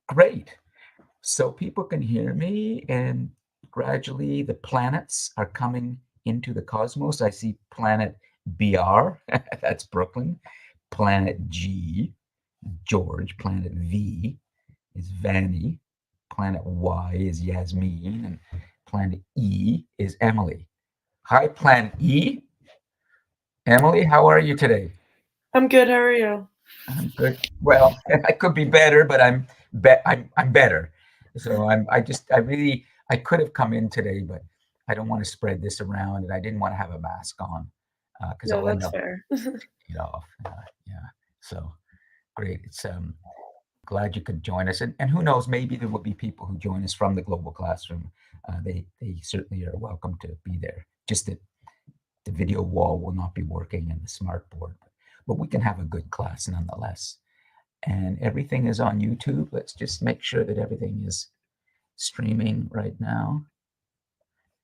Great. So people can hear me, and gradually the planets are coming into the cosmos. I see planet BR, that's Brooklyn, planet G, George, planet V is Vanny, planet Y is Yasmin, and planet E is Emily. Hi, planet E. Emily, how are you today? I'm good. How are you? I'm good. Well, I could be better, but I'm better. So I really I could have come in today, but I don't want to spread this around, and I didn't want to have a mask on because No, I'll end that's up fair. taking it off. Yeah. So great. It's glad you could join us, and who knows, maybe there will be people who join us from the global classroom. They certainly are welcome to be there. Just that the video wall will not be working and the smart board, but we can have a good class nonetheless. And everything is on YouTube. Let's just make sure that everything is streaming right now.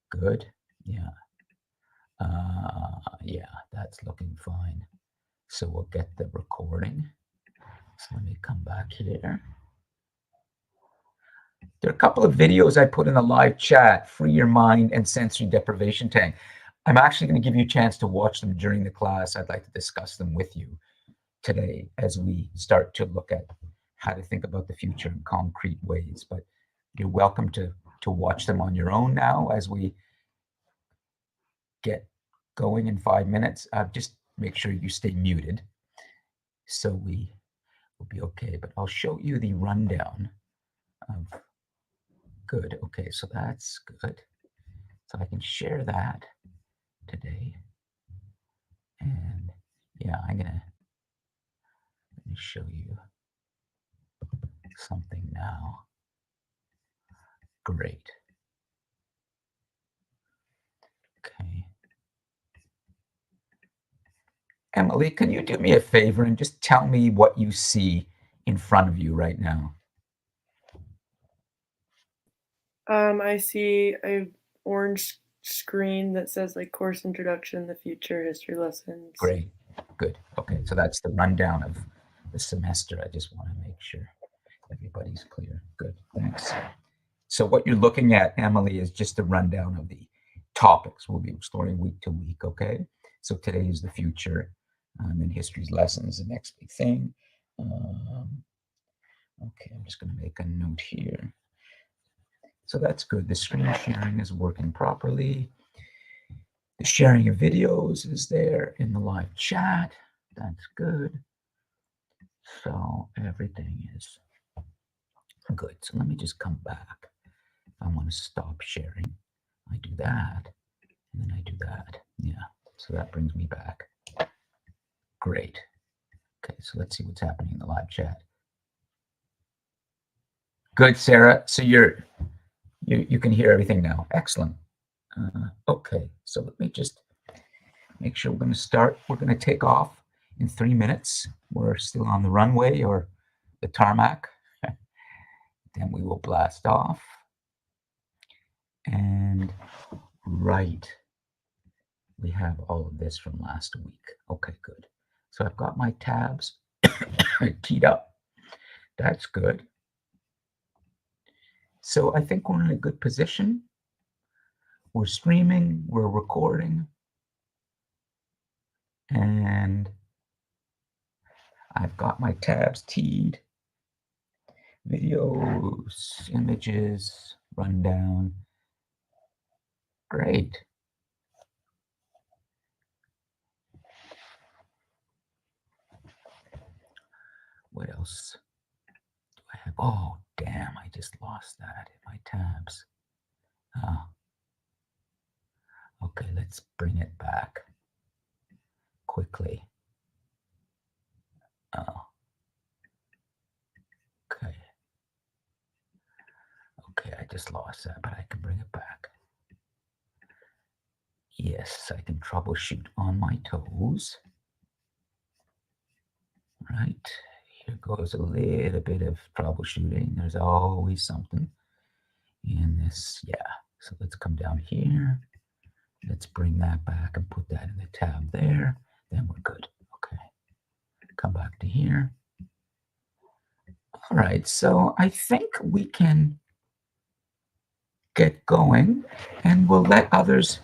Good. Yeah. Yeah, that's looking fine. So we'll get the recording. So let me come back here. There are a couple of videos I put in the live chat, Free Your Mind and Sensory Deprivation Tank. I'm actually going to give you a chance to watch them during the class. I'd like to discuss them with you today as we start to look at how to think about the future in concrete ways. But you're welcome to watch them on your own now as we get going in 5 minutes. Just make sure you stay muted so we will be okay. But I'll show you the rundown of good. Okay, so that's good. So I can share that today. And yeah, let me show you something now. Great. Okay. Emily, can you do me a favor and just tell me what you see in front of you right now? I see a orange screen that says like course introduction, the future, history lessons. Great. Good. Okay. So that's the rundown of the semester. I just want to make sure everybody's clear. Good. Thanks. So what you're looking at, Emily, is just a rundown of the topics we'll be exploring week to week. Okay. So today is the future, and history's lessons, the next big thing. Um, okay. I'm just going to make a note here. So that's good. The screen sharing is working properly. The sharing of videos is there in the live chat. That's good. So everything is good. So let me just come back. If I want to stop sharing, I do that, and then I do that. Yeah. So that brings me back. Great. Okay. So let's see what's happening in the live chat. Good, Sarah. So you can hear everything now. Excellent. Okay. So let me just make sure we're going to start. We're going to take off in 3 minutes. We're still on the runway or the tarmac. Then we will blast off. And right, we have all of this from last week. Okay, good. So I've got my tabs teed up. That's good. So I think we're in a good position. We're streaming, we're recording, and I've got my tabs teed. Videos, images, rundown. Great. What else do I have? Oh, damn, I just lost that in my tabs. Oh, okay, let's bring it back quickly. Oh, okay. Okay, I just lost that, but I can bring it back. Yes, I can troubleshoot on my toes. Right, here goes a little bit of troubleshooting. There's always something in this. Yeah, so let's come down here. Let's bring that back and put that in the tab there. Then we're good. Okay, come back to here. All right, so I think we can get going and we'll let others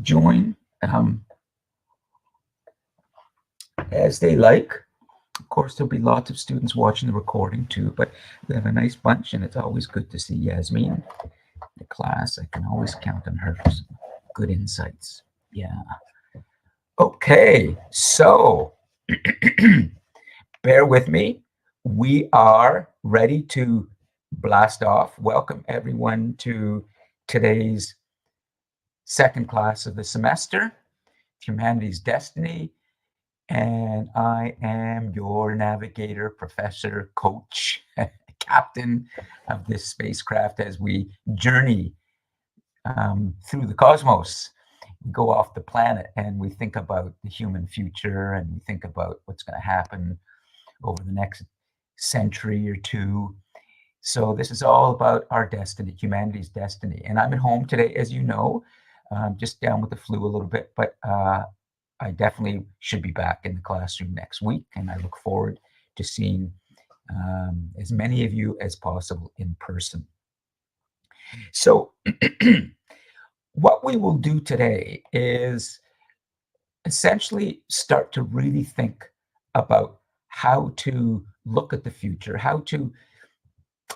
join as they like. Of course, there'll be lots of students watching the recording too, but we have a nice bunch and it's always good to see Yasmin in the class. I can always count on her for some good insights. Yeah. Okay, so bear with me. We are ready to blast off. Welcome everyone to today's second class of the semester, Humanities Destiny. And I am your navigator, professor, coach, captain of this spacecraft as we journey through the cosmos. We go off the planet and we think about the human future and we think about what's going to happen over the next century or two. So this is all about our destiny, humanity's destiny. And I'm at home today, as you know, just down with the flu a little bit, but I definitely should be back in the classroom next week. And I look forward to seeing as many of you as possible in person. So what we will do today is essentially start to really think about how to look at the future, how to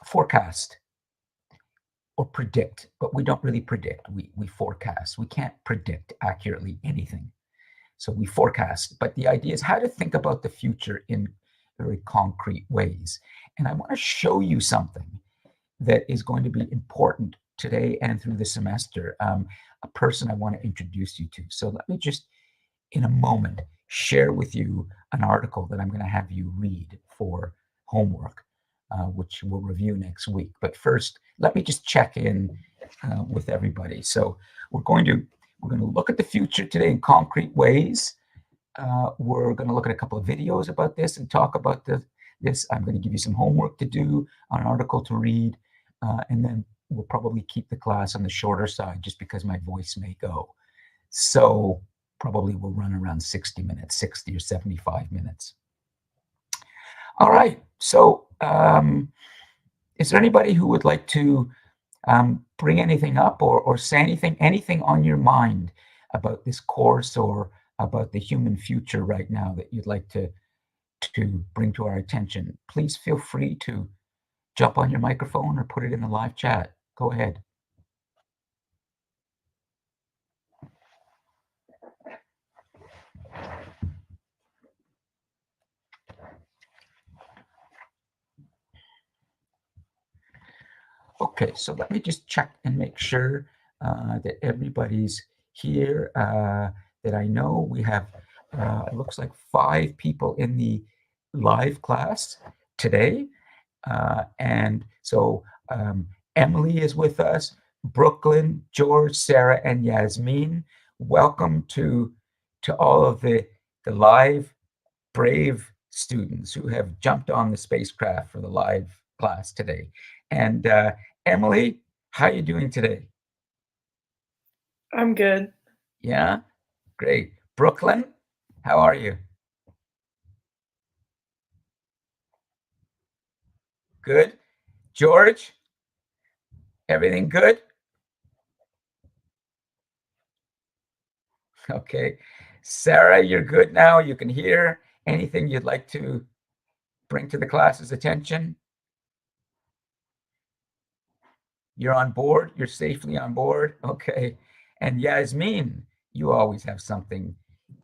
forecast or predict, but we don't really predict. We forecast. We can't predict accurately anything. So we forecast. But the idea is how to think about the future in very concrete ways. And I want to show you something that is going to be important today and through the semester, a person I want to introduce you to. So let me just, in a moment, share with you an article that I'm going to have you read for homework, which we'll review next week. But first, let me just check in with everybody. So we're going to look at the future today in concrete ways. We're going to look at a couple of videos about this and talk about this. I'm going to give you some homework to do, an article to read, and then we'll probably keep the class on the shorter side just because my voice may go. So probably we'll run around 60 minutes, 60 or 75 minutes. All right. So is there anybody who would like to bring anything up or say anything on your mind about this course or about the human future right now that you'd like to bring to our attention? Please feel free to jump on your microphone or put it in the live chat. Go ahead. Okay, so let me just check and make sure that everybody's here, that I know. We have, it looks like 5 people in the live class today. And so Emily is with us, Brooklyn, George, Sarah, and Yasmin. Welcome to all of the live brave students who have jumped on the spacecraft for the live class today. And Emily, how are you doing today? I'm good. Yeah, great. Brooklyn, how are you? Good. George, everything good? Okay. Sarah, you're good now. You can hear. Anything you'd like to bring to the class's attention? You're on board? You're safely on board? Okay. And Yasmin, you always have something,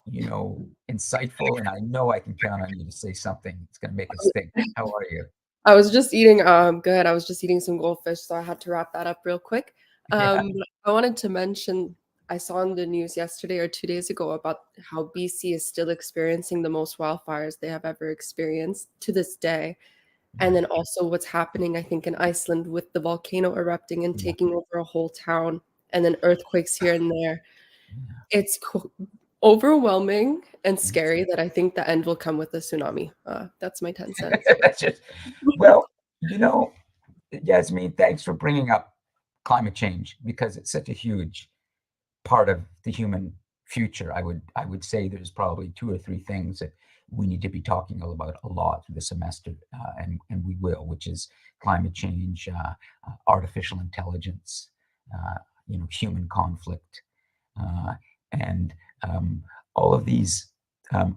insightful, and I know I can count on you to say something that's going to make us think. How are you? I was just eating good. I was just eating some goldfish, so I had to wrap that up real quick. Yeah. I wanted to mention I saw in the news yesterday or 2 days ago about how BC is still experiencing the most wildfires they have ever experienced to this day. And then also what's happening, I think, in Iceland with the volcano erupting and Yeah. taking over a whole town, and then earthquakes here and there. Yeah. It's overwhelming and scary that I think the end will come with a tsunami. That's my 10 cents. That's just, well, Yasmin, thanks for bringing up climate change because it's such a huge part of the human future. I would say there's probably 2 or 3 things that we need to be talking about a lot this semester, and we will, which is climate change, artificial intelligence, human conflict, uh, and all of these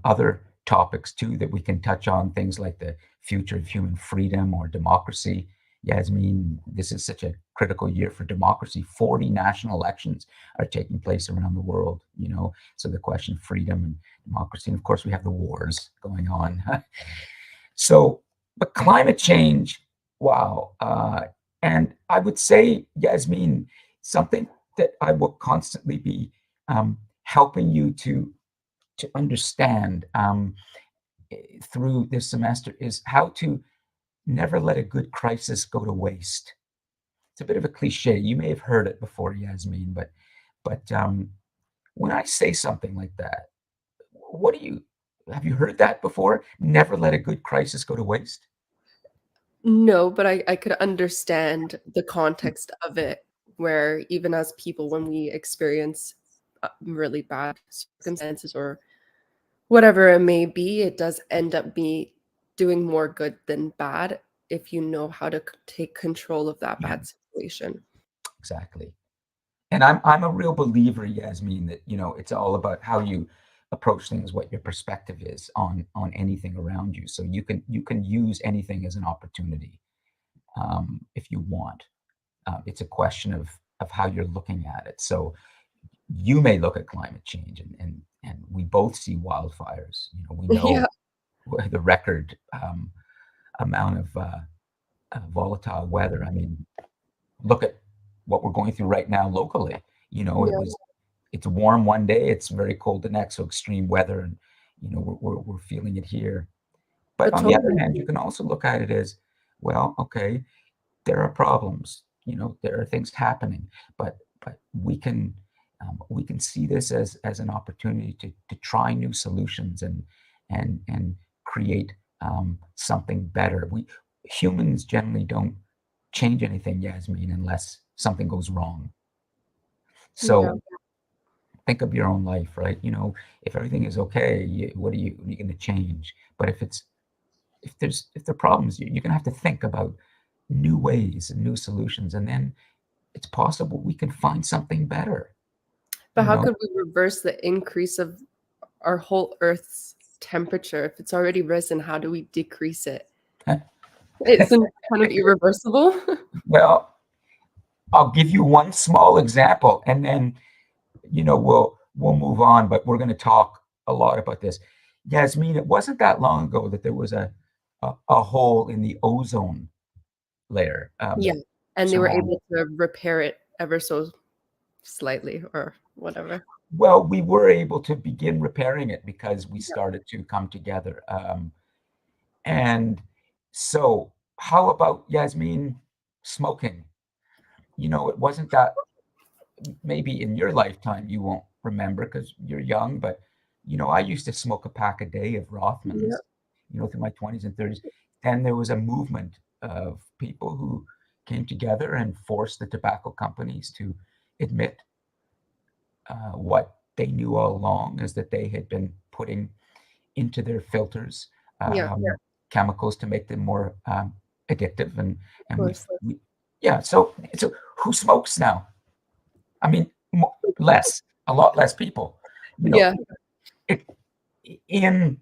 other topics too that we can touch on, things like the future of human freedom or democracy. Yasmin, this is such a critical year for democracy. 40 national elections are taking place around the world, so the question of freedom and democracy, and of course we have the wars going on. So, but climate change, wow. And I would say, Yasmin, something that I will constantly be helping you to understand through this semester is how to never let a good crisis go to waste. It's a bit of a cliche. You may have heard it before, Yasmin, but when I say something like that, what do you have you heard that before? Never let a good crisis go to waste. No, but I could understand the context of it, where even as people, when we experience really bad circumstances or whatever it may be, it does end up be doing more good than bad if you know how to take control of that Yeah, bad situation. exactly. And I'm a real believer, Yasmin, that it's all about how you approach things, what your perspective is on anything around you. So you can use anything as an opportunity if you want. It's a question of how you're looking at it. So you may look at climate change, and we both see wildfires. We Yeah, know the record amount of volatile weather. I mean, look at what we're going through right now locally. yeah, It's warm one day, it's very cold the next, so extreme weather, and we're feeling it here. But but on the other totally. hand, you can also look at it as, well, okay, there are problems, there are things happening, but we can see this as an opportunity to try new solutions and create something better. We humans generally don't change anything, Yasmin, unless something goes wrong. Yeah. So think of your own life, right? If everything is okay, what are you going to change? But if there are problems, you're going to have to think about new ways and new solutions, and then it's possible we can find something better. But You how know, could we reverse the increase of our whole Earth's temperature? If it's already risen, how do we decrease it? Isn't it kind of irreversible? well, I'll give you one small example, and then we'll move on. But we're going to talk a lot about this. Yasmin, it wasn't that long ago that there was a hole in the ozone layer Yeah, that and they were surrounded. able to repair it ever so slightly or whatever. Well, we were able to begin repairing it because we Yeah. started to come together. And so, how about, Yasmin, smoking? It wasn't that, maybe in your lifetime you won't remember because you're young, but I used to smoke a pack a day of Yeah. Rothmans, through my 20s and 30s. Then there was a movement of people who came together and forced the tobacco companies to admit what they knew all along, is that they had been putting into their filters Yeah, chemicals to make them more addictive, of and course. yeah. So who smokes now? I mean, a lot less people. You know, Yeah, it, in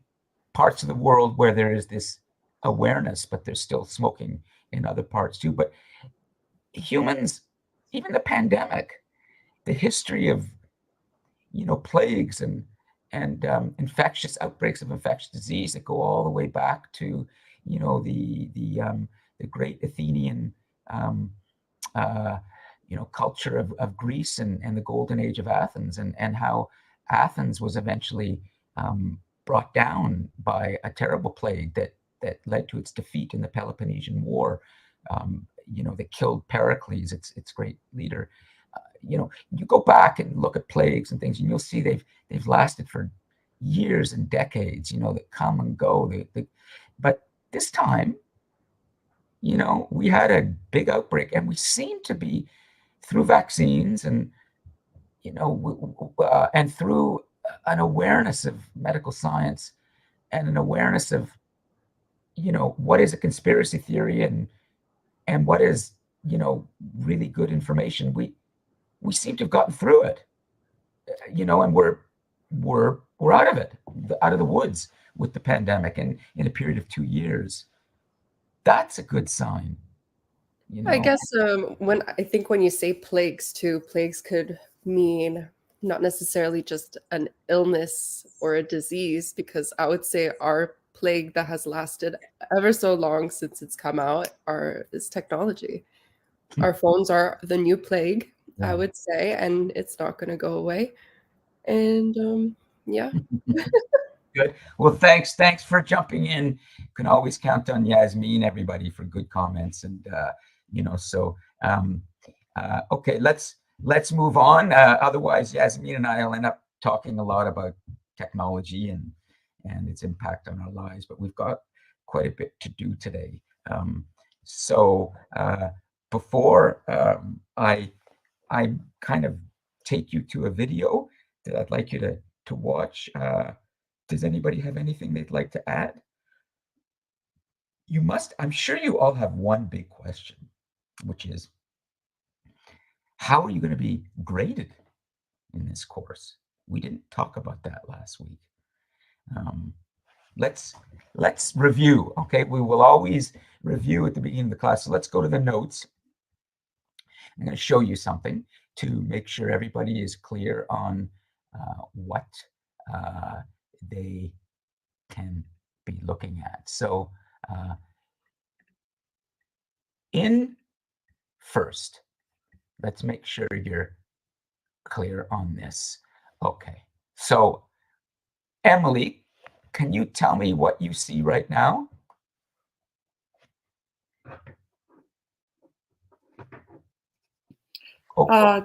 parts of the world where there is this awareness, but there's still smoking in other parts too. But humans, even the pandemic, the history of plagues and infectious outbreaks of infectious disease that go all the way back to the great Athenian um, uh, culture of Greece and the golden age of Athens, and how Athens was eventually brought down by a terrible plague that led to its defeat in the Peloponnesian War. That killed Pericles, its great leader. You go back and look at plagues and things, and you'll see they've lasted for years and decades. That come and go. But this time, we had a big outbreak, and we seem to be, through vaccines and and through an awareness of medical science, and an awareness of, what is a conspiracy theory and what is, really good information. We seem to have gotten through it, and we're out of it, out of the woods with the pandemic, and in a period of 2 years. That's a good sign. I guess when you say plagues too, plagues could mean not necessarily just an illness or a disease, because I would say our plague that has lasted ever so long since it's come out is technology. Our phones are the new plague, I would say, and it's not going to go away. And yeah. Good. Well, thanks for jumping in. You can always count on Yasmin, everybody, for good comments. And okay, let's move on. Otherwise, Yasmin and I will end up talking a lot about technology and its impact on our lives, but we've got quite a bit to do today. So before I kind of take you to a video that I'd like you to watch, does anybody have anything they'd like to add? I'm sure you all have one big question, which is, how are you going to be graded in this course? We didn't talk about that last week. Let's review. Okay, we will always review at the beginning of the class. So let's go to the notes. I'm going to show you something to make sure everybody is clear on what they can be looking at. So in first, let's make sure you're clear on this. Okay, so Emily, can you tell me what you see right now?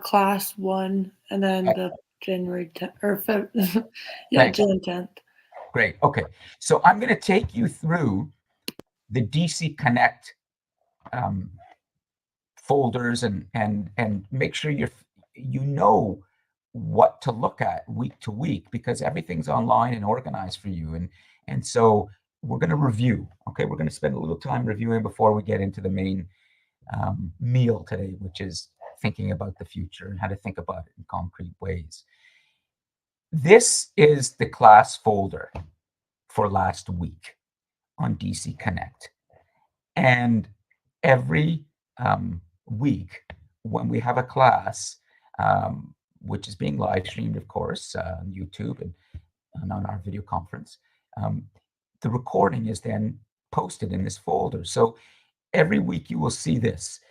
Class 1, and then the January 10th or Jan 10th. Great. Okay, so I'm going to take you through the DC Connect folders and make sure you know what to look at week to week, because everything's online and organized for you. And so we're going to review. Okay, we're going to spend a little time reviewing before we get into the main meal today, which is thinking about the future and how to think about it in concrete ways. This is the class folder for last week on DC Connect. And every week when we have a class, which is being live streamed, of course, on YouTube and on our video conference, the recording is then posted in this folder. So every week you will see this.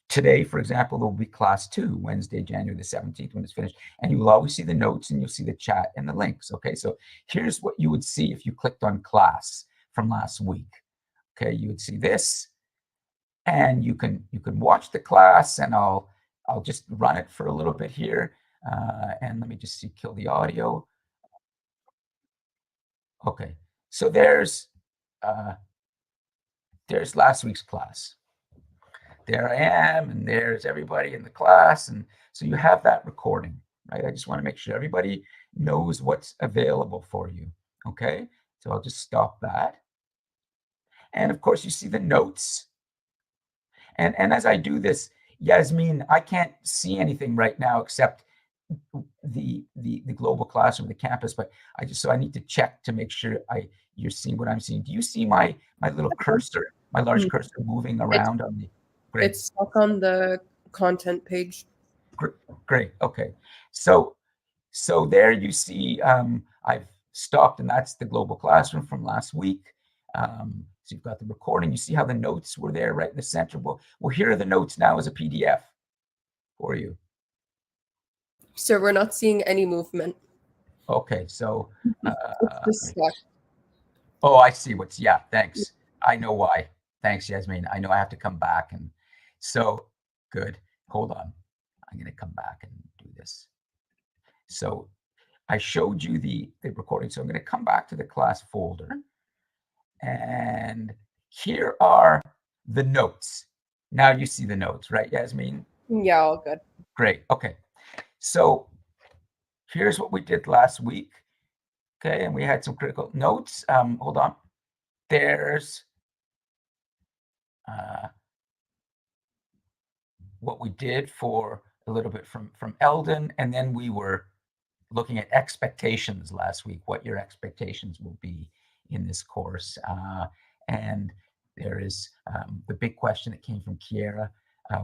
Today, for example, there will be class 2, Wednesday, January the 17th, when it's finished. And you will always see the notes and you'll see the chat and the links. Okay, so here's what you would see if you clicked on class from last week. Okay, you would see this, and you can watch the class, and I'll just run it for a little bit here. And let me just see, kill the audio. Okay, so there's last week's class. There I am, and there's everybody in the class. And so you have that recording, right? I just want to make sure everybody knows what's available for you. Okay, so I'll just stop that. And of course, you see the notes. And as I do this, Yasmin, I can't see anything right now except the global classroom, the campus, but I need to check to make sure you're seeing what I'm seeing. Do you see my little cursor, my large cursor moving around on the? Great. It's stuck on the content page. Great. Okay. So there you see I've stopped, and that's the global classroom from last week. So you've got the recording. You see how the notes were there right in the center. Well, here are the notes now as a PDF for you. So we're not seeing any movement. Okay, so oh, I see thanks. I know why. Thanks, Yasmin. I know I have to come back, and so good. Hold on. I'm going to come back and do this. So I showed you the recording. So I'm going to come back to the class folder, and here are the notes. Now you see the notes, right, Yasmin? Yeah, all good. Great. Okay. So here's what we did last week. Okay, and we had some critical notes. Hold on. There's what we did for a little bit from Eldon, and then we were looking at expectations last week, what your expectations will be in this course. And there is the big question that came from Kiera,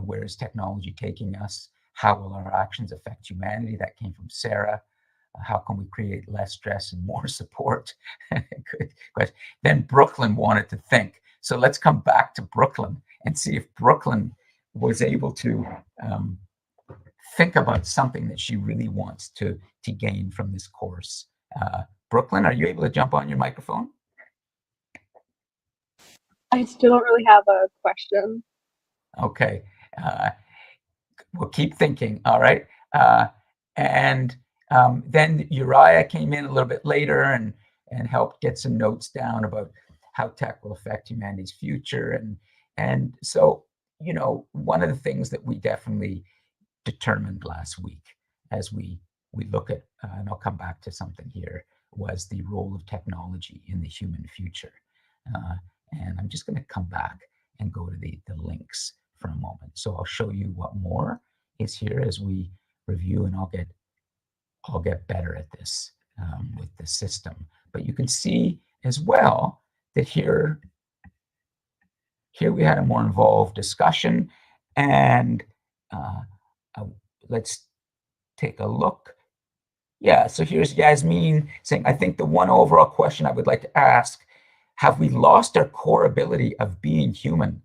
where is technology taking us? How will our actions affect humanity? That came from Sarah. How can we create less stress and more support? Good question. Then Brooklyn wanted to think. So let's come back to Brooklyn and see if Brooklyn was able to think about something that she really wants to gain from this course. Brooklyn, are you able to jump on your microphone? I still don't really have a question. Okay. We'll keep thinking. All right. And then Uriah came in a little bit later and helped get some notes down about how tech will affect humanity's future. And so, you know, one of the things that we definitely determined last week as we look at, and I'll come back to something here, was the role of technology in the human future. And I'm just going to come back and go to the links for a moment. So I'll show you what more is here as we review, and I'll get better at this with the system. But you can see as well that here we had a more involved discussion, and let's take a look. Yeah, so here's Yasmin saying, I think the one overall question I would like to ask, have we lost our core ability of being human?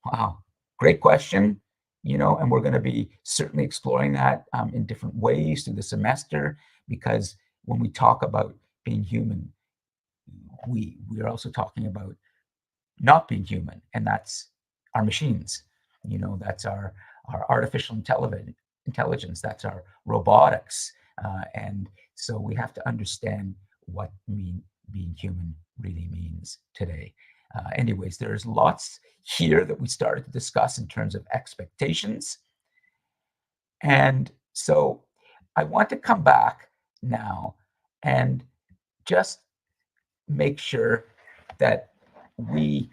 Wow, great question. You know, and we're going to be certainly exploring that in different ways through the semester, because when we talk about being human, we are also talking about not being human, and that's our machines. You know, that's our artificial intelligence, that's our robotics, and so we have to understand what being human really means today. Anyways, there's lots here that we started to discuss in terms of expectations. And so I want to come back now and just make sure that we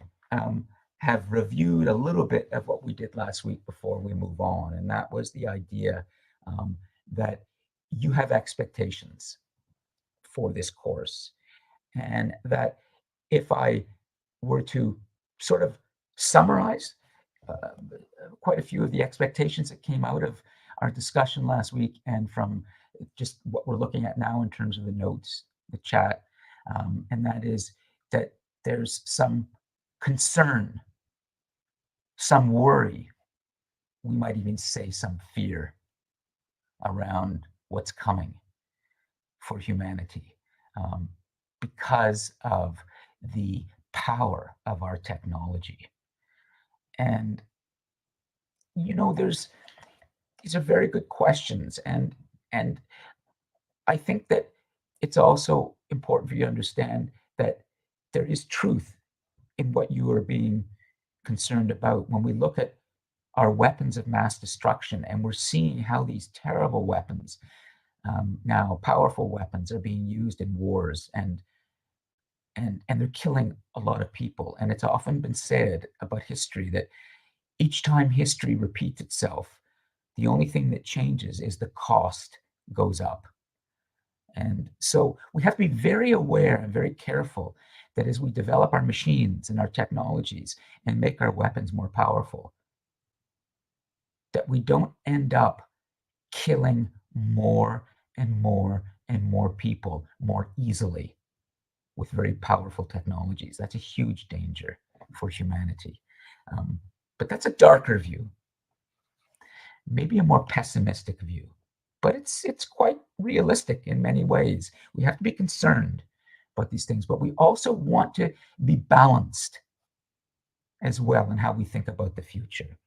have reviewed a little bit of what we did last week before we move on. And that was the idea that you have expectations for this course. And that if I were to sort of summarize quite a few of the expectations that came out of our discussion last week, and from just what we're looking at now in terms of the notes, the chat, and that is that there's some concern, some worry, we might even say some fear around what's coming for humanity because of the power of our technology. And, you know, these are very good questions. And I think that it's also important for you to understand that there is truth in what you are being concerned about. When we look at our weapons of mass destruction, and we're seeing how these terrible weapons, now powerful weapons, are being used in wars, and they're killing a lot of people. And it's often been said about history that each time history repeats itself, the only thing that changes is the cost goes up. And so we have to be very aware and very careful that as we develop our machines and our technologies and make our weapons more powerful, that we don't end up killing more and more and more people more easily with very powerful technologies. That's a huge danger for humanity. But that's a darker view, maybe a more pessimistic view, but it's quite realistic in many ways. We have to be concerned about these things, but we also want to be balanced as well in how we think about the future.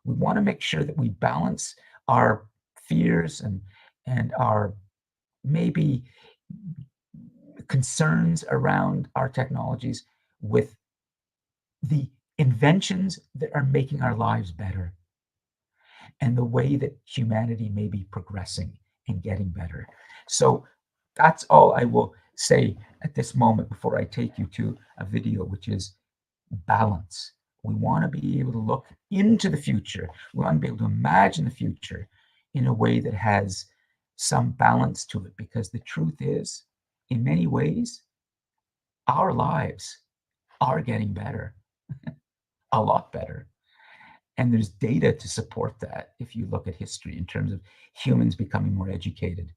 We want to make sure that we balance our fears and our maybe concerns around our technologies with the inventions that are making our lives better and the way that humanity may be progressing and getting better. So that's all I will say at this moment before I take you to a video, which is balance. We want to be able to look into the future. We want to be able to imagine the future in a way that has some balance to it, because the truth is, in many ways, our lives are getting better, a lot better. And there's data to support that if you look at history in terms of humans becoming more educated,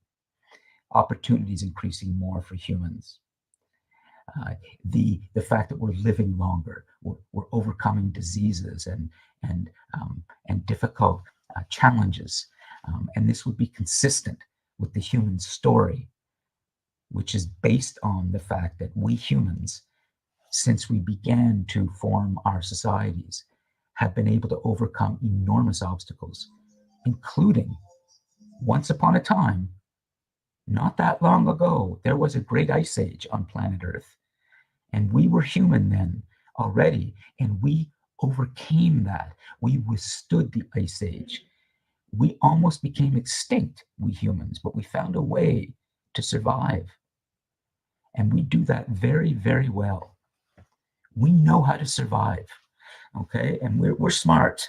opportunities increasing more for humans. The fact that we're living longer, we're overcoming diseases and difficult challenges, and this would be consistent with the human story, which is based on the fact that we humans, since we began to form our societies, have been able to overcome enormous obstacles, including, once upon a time, not that long ago, there was a great ice age on planet Earth. And we were human then already, and we overcame that. We withstood the ice age. We almost became extinct, we humans, but we found a way to survive. And we do that very, very well. We know how to survive, okay? And we're smart.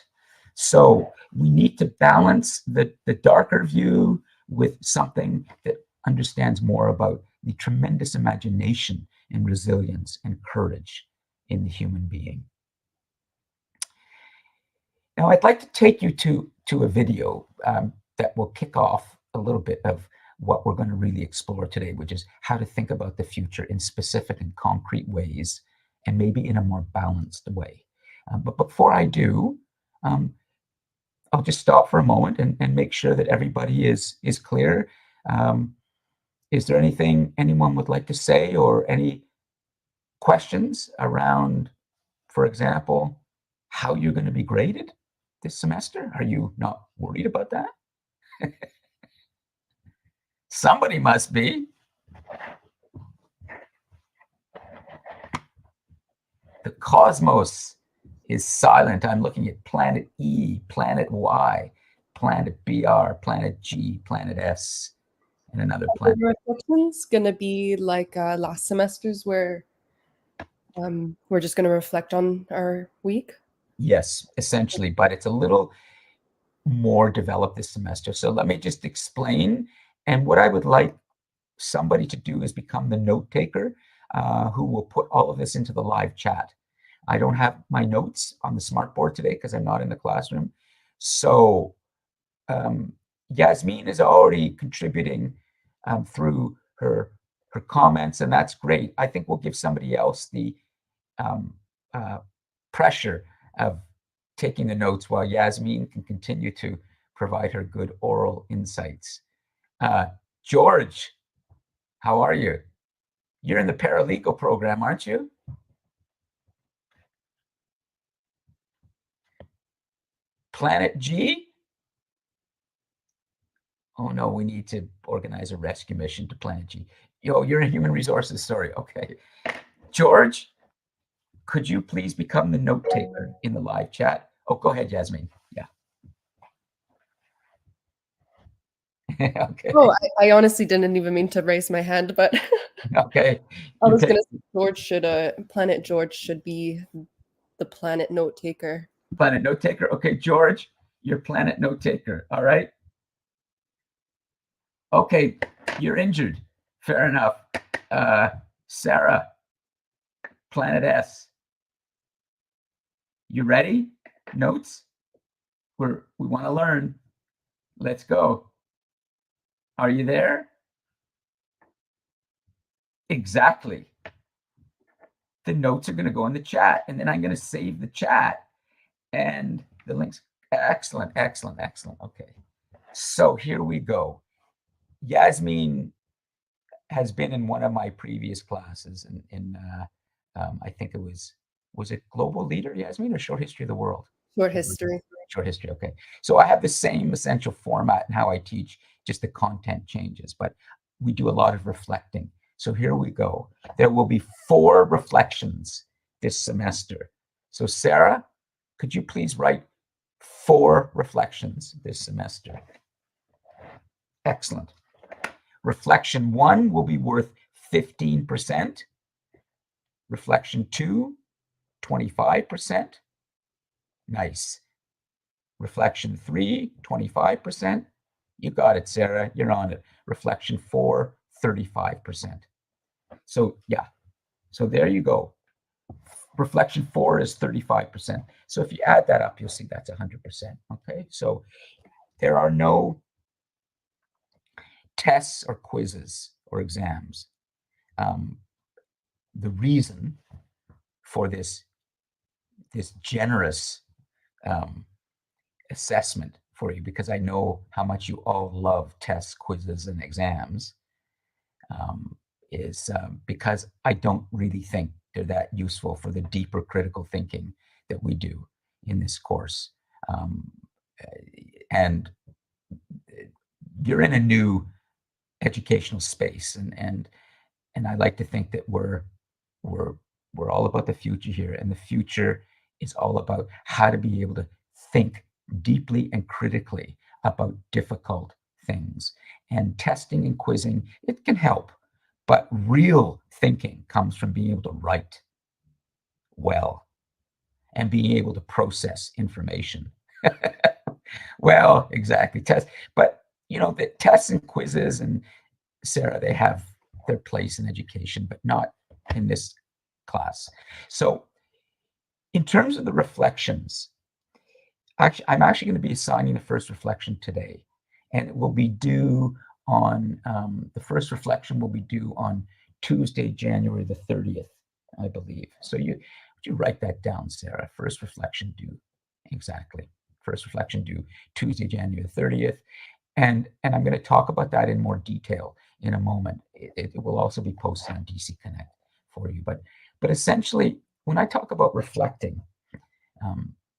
So we need to balance the darker view with something that understands more about the tremendous imagination and resilience and courage in the human being. Now, I'd like to take you to a video that will kick off a little bit of what we're going to really explore today, which is how to think about the future in specific and concrete ways, and maybe in a more balanced way. But before I do, I'll just stop for a moment and make sure that everybody is clear. Is there anything anyone would like to say, or any questions around, for example, how you're going to be graded this semester? Are you not worried about that? Somebody must be. The cosmos is silent. I'm looking at planet E, planet Y, planet BR, planet G, planet S, and another planet. The reflection's going to be like last semester's, where we're just going to reflect on our week. Yes, essentially, but it's a little more developed this semester. So let me just explain. And what I would like somebody to do is become the note taker who will put all of this into the live chat. I don't have my notes on the smartboard today because I'm not in the classroom. So Yasmin is already contributing through her comments, and that's great. I think we'll give somebody else the pressure of taking the notes while Yasmin can continue to provide her good oral insights. George, how are you? You're in the paralegal program, aren't you? Planet G? Oh no, we need to organize a rescue mission to Planet G. Yo, you're in human resources, sorry, okay. George, could you please become the note taker in the live chat? Oh, go ahead, Yasmin. Yeah. Okay. Oh, I honestly didn't even mean to raise my hand, but Okay. I was going to say Planet George should be the planet note taker. Planet note taker. Okay, George, you're planet note taker. All right. Okay, you're injured. Fair enough. Sarah, planet S. You ready? Notes? We want to learn. Let's go. Are you there? Exactly. The notes are going to go in the chat, and then I'm going to save the chat and the links. Excellent, excellent, excellent. Okay. So here we go. Yasmin has been in one of my previous classes in I think it was it Global Leader, Yasmin, or Short History of the World? Short history. Short history, okay. So I have the same essential format in how I teach, just the content changes, but we do a lot of reflecting. So here we go. There will be 4 reflections this semester. So Sarah, could you please write 4 reflections this semester? Excellent. Reflection 1 will be worth 15%. Reflection 2, 25%. Nice. Reflection 3, 25%. You got it, Sarah. You're on it. Reflection 4, 35%. So yeah, so there you go. Reflection 4 is 35%. So if you add that up, you'll see that's 100%. Okay, so there are no tests or quizzes or exams. The reason for this generous assessment for you, because I know how much you all love tests, quizzes, and exams, is because I don't really think they're that useful for the deeper critical thinking that we do in this course. And you're in a new educational space, and I like to think that we're all about the future here, and the future is all about how to be able to think deeply and critically about difficult things. And testing and quizzing, it can help, but real thinking comes from being able to write well and being able to process information. Well, exactly, test. But you know, the tests and quizzes, and Sarah, they have their place in education, but not in this class. So in terms of the reflections, I'm actually going to be assigning the first reflection today, and it will be due on, the first reflection will be due on Tuesday, January the 30th, I believe. So would you write that down, Sarah? First reflection due, exactly. First reflection due Tuesday, January the 30th. And I'm going to talk about that in more detail in a moment. It will also be posted on DC Connect for you. But essentially, when I talk about reflecting,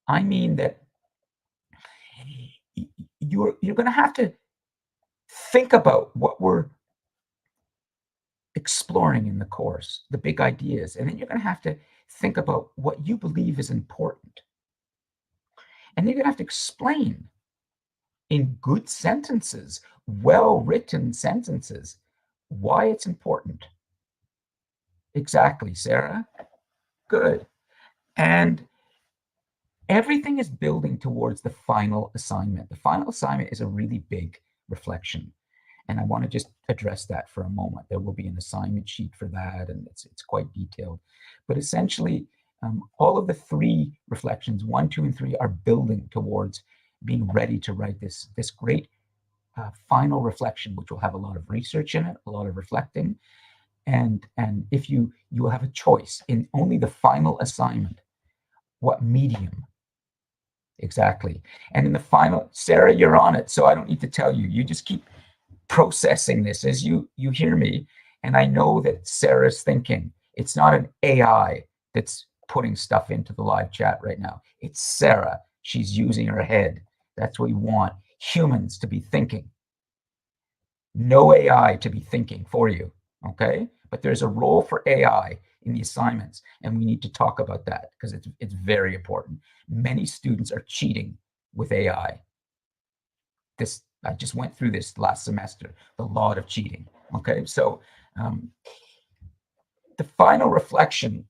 I mean that you're going to have to think about what we're exploring in the course, the big ideas, and then you're going to have to think about what you believe is important. And you're going to have to explain in good sentences, well-written sentences, why it's important. Exactly, Sarah. Good. And everything is building towards the final assignment. The final assignment is a really big reflection. And I want to just address that for a moment. There will be an assignment sheet for that, and it's quite detailed. But essentially, all of the 3 reflections, 1, 2, and 3, are building towards being ready to write this great final reflection, which will have a lot of research in it, a lot of reflecting. And if you will have a choice in only the final assignment, what medium. Exactly. And in the final, Sarah, you're on it, so I don't need to tell you. You just keep processing this as you hear me. And I know that Sarah's thinking. It's not an AI that's putting stuff into the live chat right now. It's Sarah. She's using her head. That's what we want. Humans to be thinking. No AI to be thinking for you, okay? But there's a role for AI in the assignments, and we need to talk about that because it's very important. Many students are cheating with AI. I just went through this last semester, the lot of cheating, okay? So the final reflection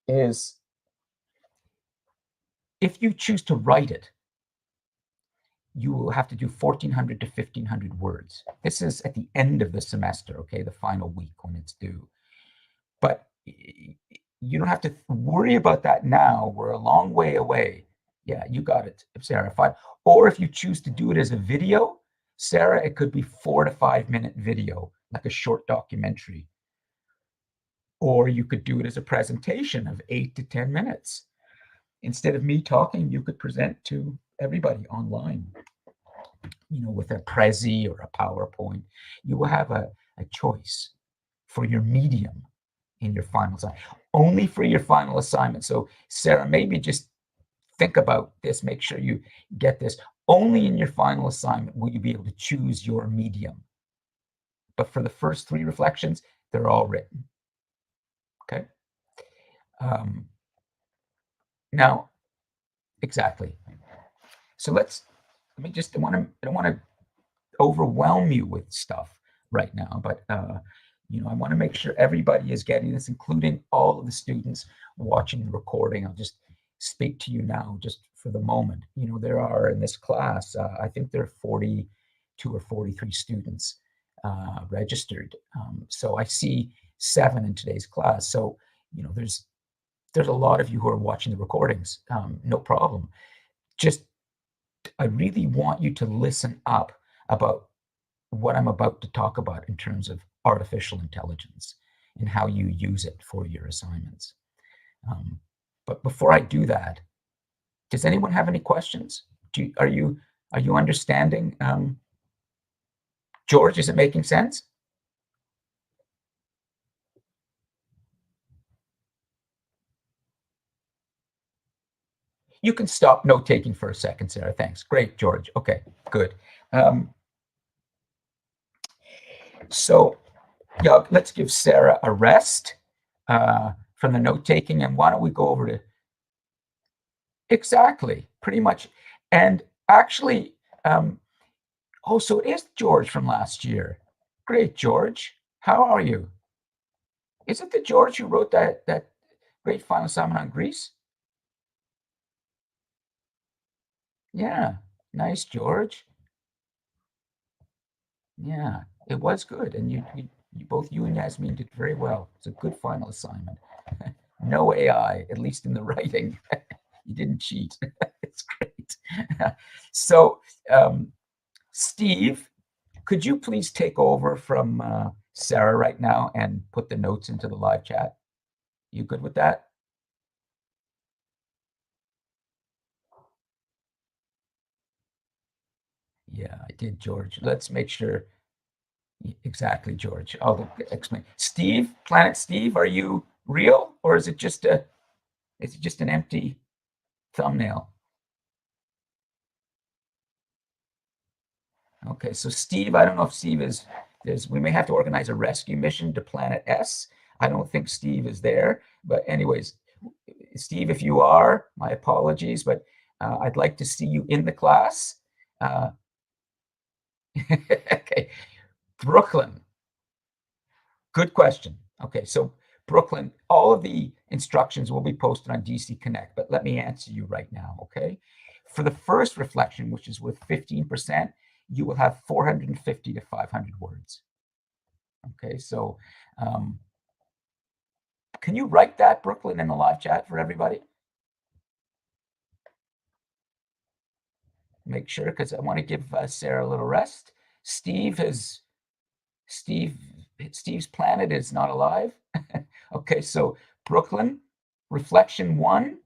is, if you choose to write it, you will have to do 1,400 to 1,500 words. This is at the end of the semester, okay, the final week when it's due. But you don't have to worry about that now. We're a long way away. Yeah, you got it, Sarah. Or if you choose to do it as a video, Sarah, it could be 4 to 5 minute video, like a short documentary. Or you could do it as a presentation of 8 to 10 minutes. Instead of me talking, you could present to everybody online, you know, with a Prezi or a PowerPoint. You will have a choice for your medium in your final assignment, only for your final assignment. So Sarah, maybe just think about this, make sure you get this. Only in your final assignment will you be able to choose your medium. But for the first 3 reflections, they're all written. Okay. Now, exactly. So I don't want to overwhelm you with stuff right now, but I want to make sure everybody is getting this, including all of the students watching the recording. I'll just speak to you now just for the moment. There are in this class, I think there are 42 or 43 students registered. So I see 7 in today's class. So, there's a lot of you who are watching the recordings. No problem. Just, I really want you to listen up about what I'm about to talk about in terms of artificial intelligence and how you use it for your assignments. But before I do that, does anyone have any questions? Are you understanding? George, is it making sense? You can stop note-taking for a second, Sarah. Thanks. Great, George. Okay, good. So, yeah, let's give Sarah a rest from the note-taking, and why don't we go over to exactly, pretty much. And actually, oh, so it is George from last year. Great, George. How are you? Is it the George who wrote that great final assignment on Greece? Yeah, nice, George. Yeah, it was good, and you both you and Yasmin did very well. It's a good final assignment. No AI, at least in the writing. You didn't cheat. It's great. So, Steve, could you please take over from Sarah right now and put the notes into the live chat? You good with that? Yeah, I did, George. Let's make sure. Exactly, George. I'll explain. Steve, Planet Steve, are you real, or is it just an empty thumbnail? Okay, so Steve, I don't know if Steve is. We may have to organize a rescue mission to Planet S. I don't think Steve is there, but anyways, Steve, if you are, my apologies, but I'd like to see you in the class. Okay, Brooklyn. Good question. Okay, so Brooklyn, all of the instructions will be posted on DC Connect, but let me answer you right now, okay? For the first reflection, which is with 15%, you will have 450 to 500 words. Okay, so can you write that, Brooklyn, in the live chat for everybody? Make sure, because I want to give Sarah a little rest. Steve's planet is not alive. Okay, so Brooklyn, reflection 1,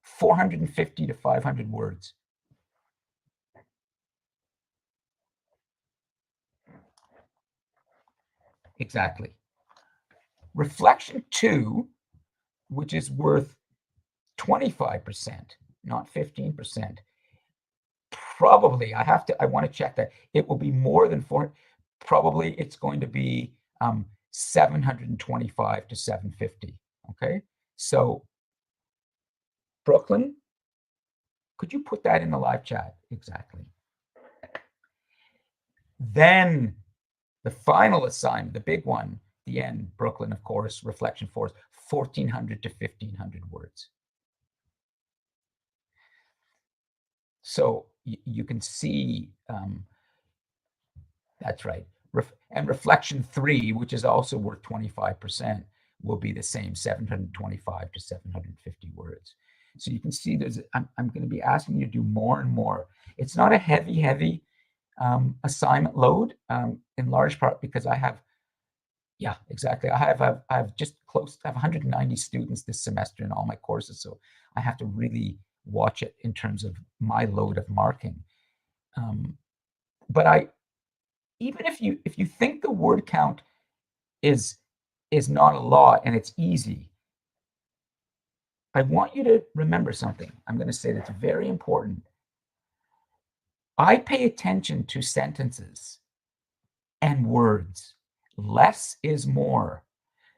450 to 500 words. Exactly. Reflection 2, which is worth 25%, not 15%. Probably, I want to check that. It will be more than 4. Probably it's going to be 725 to 750. Okay, so Brooklyn, could you put that in the live chat? Exactly. Then the final assignment, the big one, the end, Brooklyn, of course, reflection 4 is 1,400 to 1,500 words. So you can see, that's right. And reflection 3, which is also worth 25%, will be the same, 725 to 750 words. So you can see I'm going to be asking you to do more and more. It's not a heavy assignment load, in large part because I have, yeah, exactly. I have just close, I have 190 students this semester in all my courses. So I have to really watch it in terms of my load of marking. But even if you think the word count is not a lot and it's easy, I want you to remember something. I'm going to say that's very important. I pay attention to sentences and words. Less is more.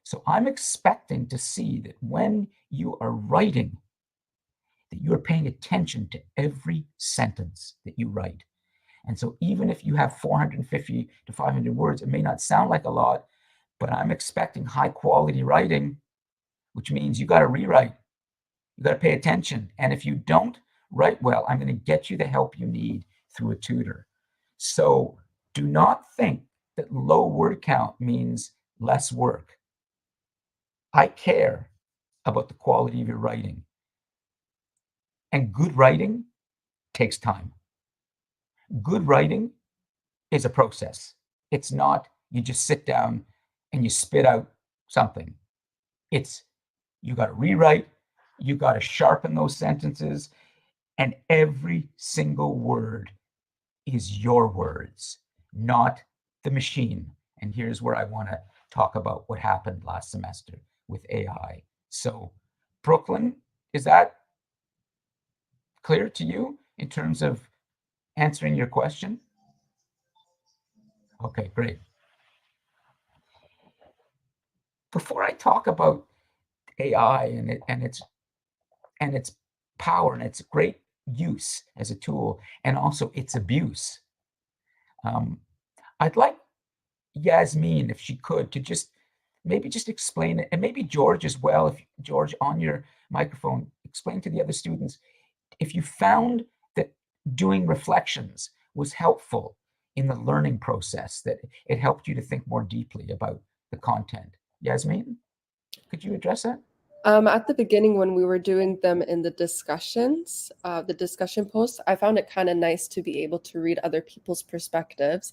So I'm expecting to see that when you are writing, that you're paying attention to every sentence that you write. And so even if you have 450 to 500 words, it may not sound like a lot, but I'm expecting high quality writing, which means you got to rewrite. You got to pay attention. And if you don't write well, I'm going to get you the help you need through a tutor. So do not think that low word count means less work. I care about the quality of your writing. And good writing takes time. Good writing is a process. It's not you just sit down and you spit out something. It's you got to rewrite, you got to sharpen those sentences, and every single word is your words, not the machine. And here's where I want to talk about what happened last semester with AI. So, Brooklyn, is that clear to you in terms of answering your question? Okay, great. Before I talk about AI and its power and its great use as a tool, and also its abuse, I'd like Yasmin, if she could, to just explain it, and maybe George as well. If George, on your microphone, explain to the other students if you found that doing reflections was helpful in the learning process, that it helped you to think more deeply about the content. Yasmin, could you address that? At the beginning, when we were doing them in the discussions, the discussion posts, I found it kind of nice to be able to read other people's perspectives.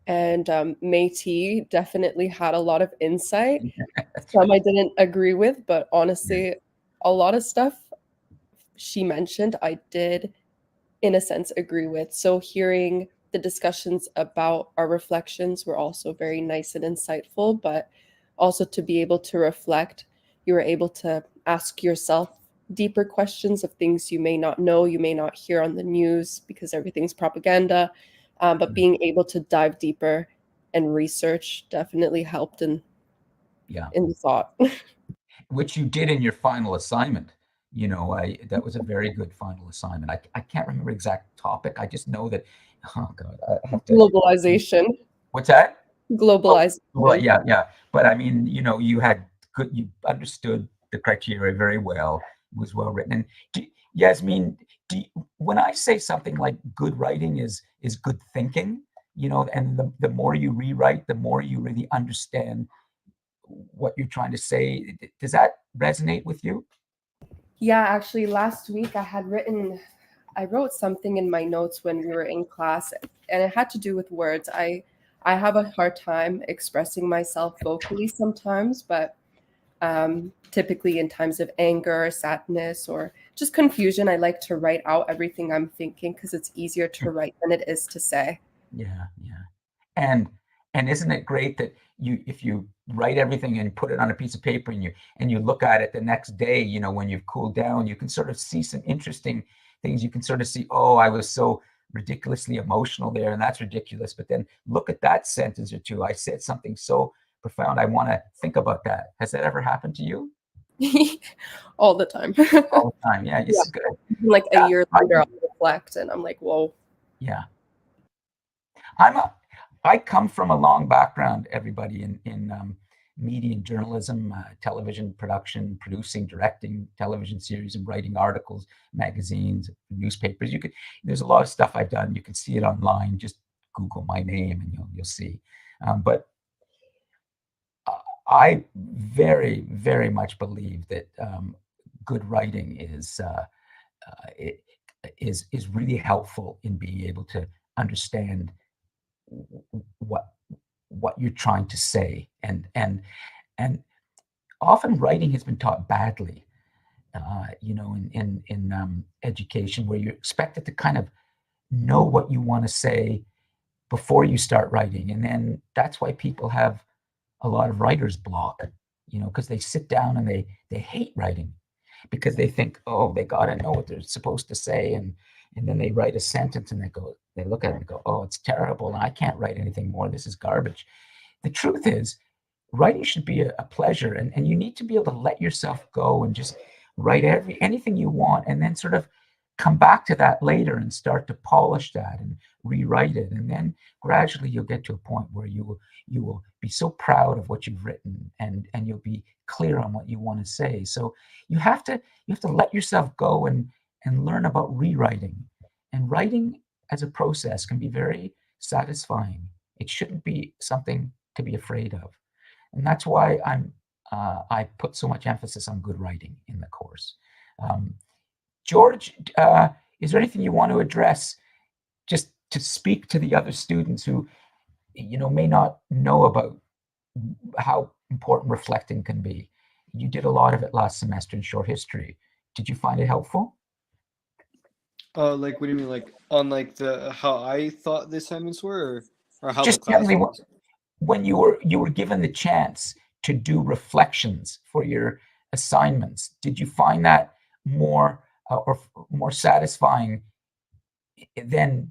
And Métis definitely had a lot of insight. Some I didn't agree with, but honestly, a lot of stuff she mentioned, I did, in a sense, agree with. So hearing the discussions about our reflections were also very nice and insightful, but also to be able to reflect, you were able to ask yourself deeper questions of things you may not know, you may not hear on the news because everything's propaganda. But being able to dive deeper and research definitely helped in the thought. Which you did in your final assignment. You know, that was a very good final assignment. I can't remember exact topic. I just know that, oh God, I have to. Globalization. What's that? Globalization. Oh, well, yeah. But I mean, you know, you understood the criteria very well. It was well written. And Yasmin, when I say something like good writing is good thinking, you know, and the more you rewrite, the more you really understand what you're trying to say. Does that resonate with you? Yeah, actually, last week I wrote something in my notes when we were in class, and it had to do with words. I have a hard time expressing myself vocally sometimes, but typically in times of anger or sadness or just confusion, I like to write out everything I'm thinking because it's easier to write than it is to say. Yeah. And isn't it great that if you write everything and put it on a piece of paper and you look at it the next day, you know, when you've cooled down, you can sort of see some interesting things. You can sort of see, oh, I was so ridiculously emotional there, and that's ridiculous. But then look at that sentence or two. I said something so profound. I want to think about that. Has that ever happened to you? All the time. All the time. Yeah, this is good. Like a year later, I'll reflect and I'm like, whoa. Yeah. I come from a long background, everybody, in media and journalism, television production, producing, directing television series, and writing articles, magazines, newspapers. There's a lot of stuff I've done. You can see it online. Just Google my name and you'll see. But I very, very much believe that good writing is really helpful in being able to understand what you're trying to say, and often writing has been taught badly, you know, in education, where you're expected to kind of know what you want to say before you start writing, and then that's why people have a lot of writer's block, you know, because they sit down and they hate writing because they think, oh, they gotta know what they're supposed to say, and then they write a sentence and they look at it and go, oh, it's terrible, and I can't write anything more. This is garbage. The truth is, writing should be a pleasure, and you need to be able to let yourself go and just write anything you want, and then sort of come back to that later and start to polish that and rewrite it. And then gradually you'll get to a point where you will be so proud of what you've written, and you'll be clear on what you want to say. So you have to let yourself go and learn about rewriting. And writing as a process can be very satisfying. It shouldn't be something to be afraid of. And that's why I put so much emphasis on good writing in the course. George, is there anything you want to address, just to speak to the other students who, may not know about how important reflecting can be? You did a lot of it last semester in short history. Did you find it helpful? Like, what do you mean, like on like the how I thought the assignments were, or how the Just class generally, was? when you were given the chance to do reflections for your assignments, did you find that more or more satisfying than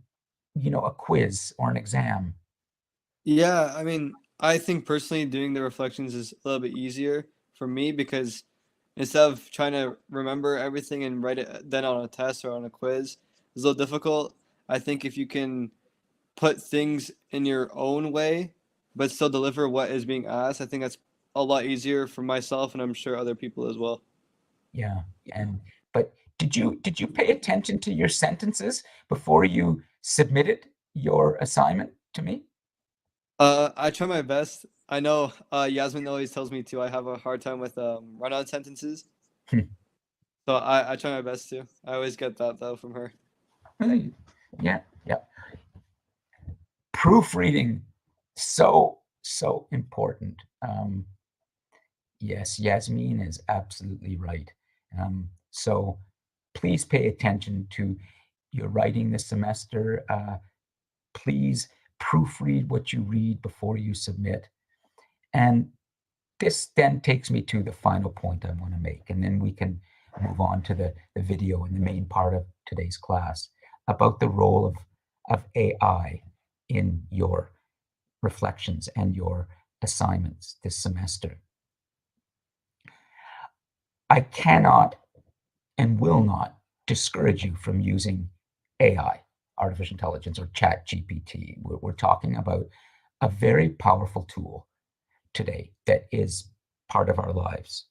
a quiz or an exam? Yeah, I mean, I think personally doing the reflections is a little bit easier for me because instead of trying to remember everything and write it then on a test or on a quiz, it's a little difficult. I think if you can put things in your own way, but still deliver what is being asked, I think that's a lot easier for myself and I'm sure other people as well. Yeah. But did you pay attention to your sentences before you submitted your assignment to me? I try my best. I know Yasmin always tells me to. I have a hard time with run-on sentences, Hmm. so I try my best to. I always get that though from her. Yeah. Proofreading, so important. Yes, Yasmin is absolutely right. So please pay attention to your writing this semester. Please proofread what you read before you submit. And this then takes me to the final point I want to make, and then we can move on to the video and the main part of today's class about the role of AI in your reflections and your assignments this semester. I cannot and will not discourage you from using AI, artificial intelligence, or Chat GPT. We're talking about a very powerful tool today that is part of our lives.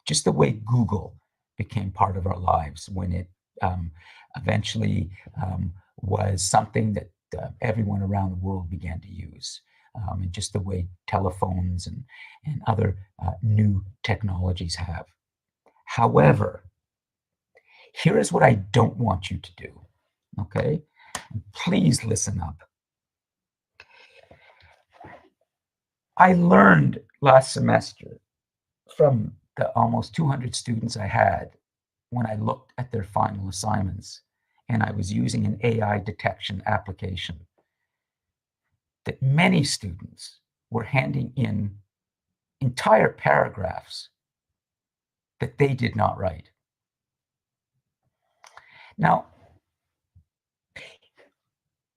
Just the way Google became part of our lives when it eventually was something that everyone around the world began to use. And just the way telephones and other new technologies have. However, here is what I don't want you to do, okay? Please listen up. I learned last semester from the almost 200 students I had when I looked at their final assignments and I was using an AI detection application that many students were handing in entire paragraphs that they did not write. Now,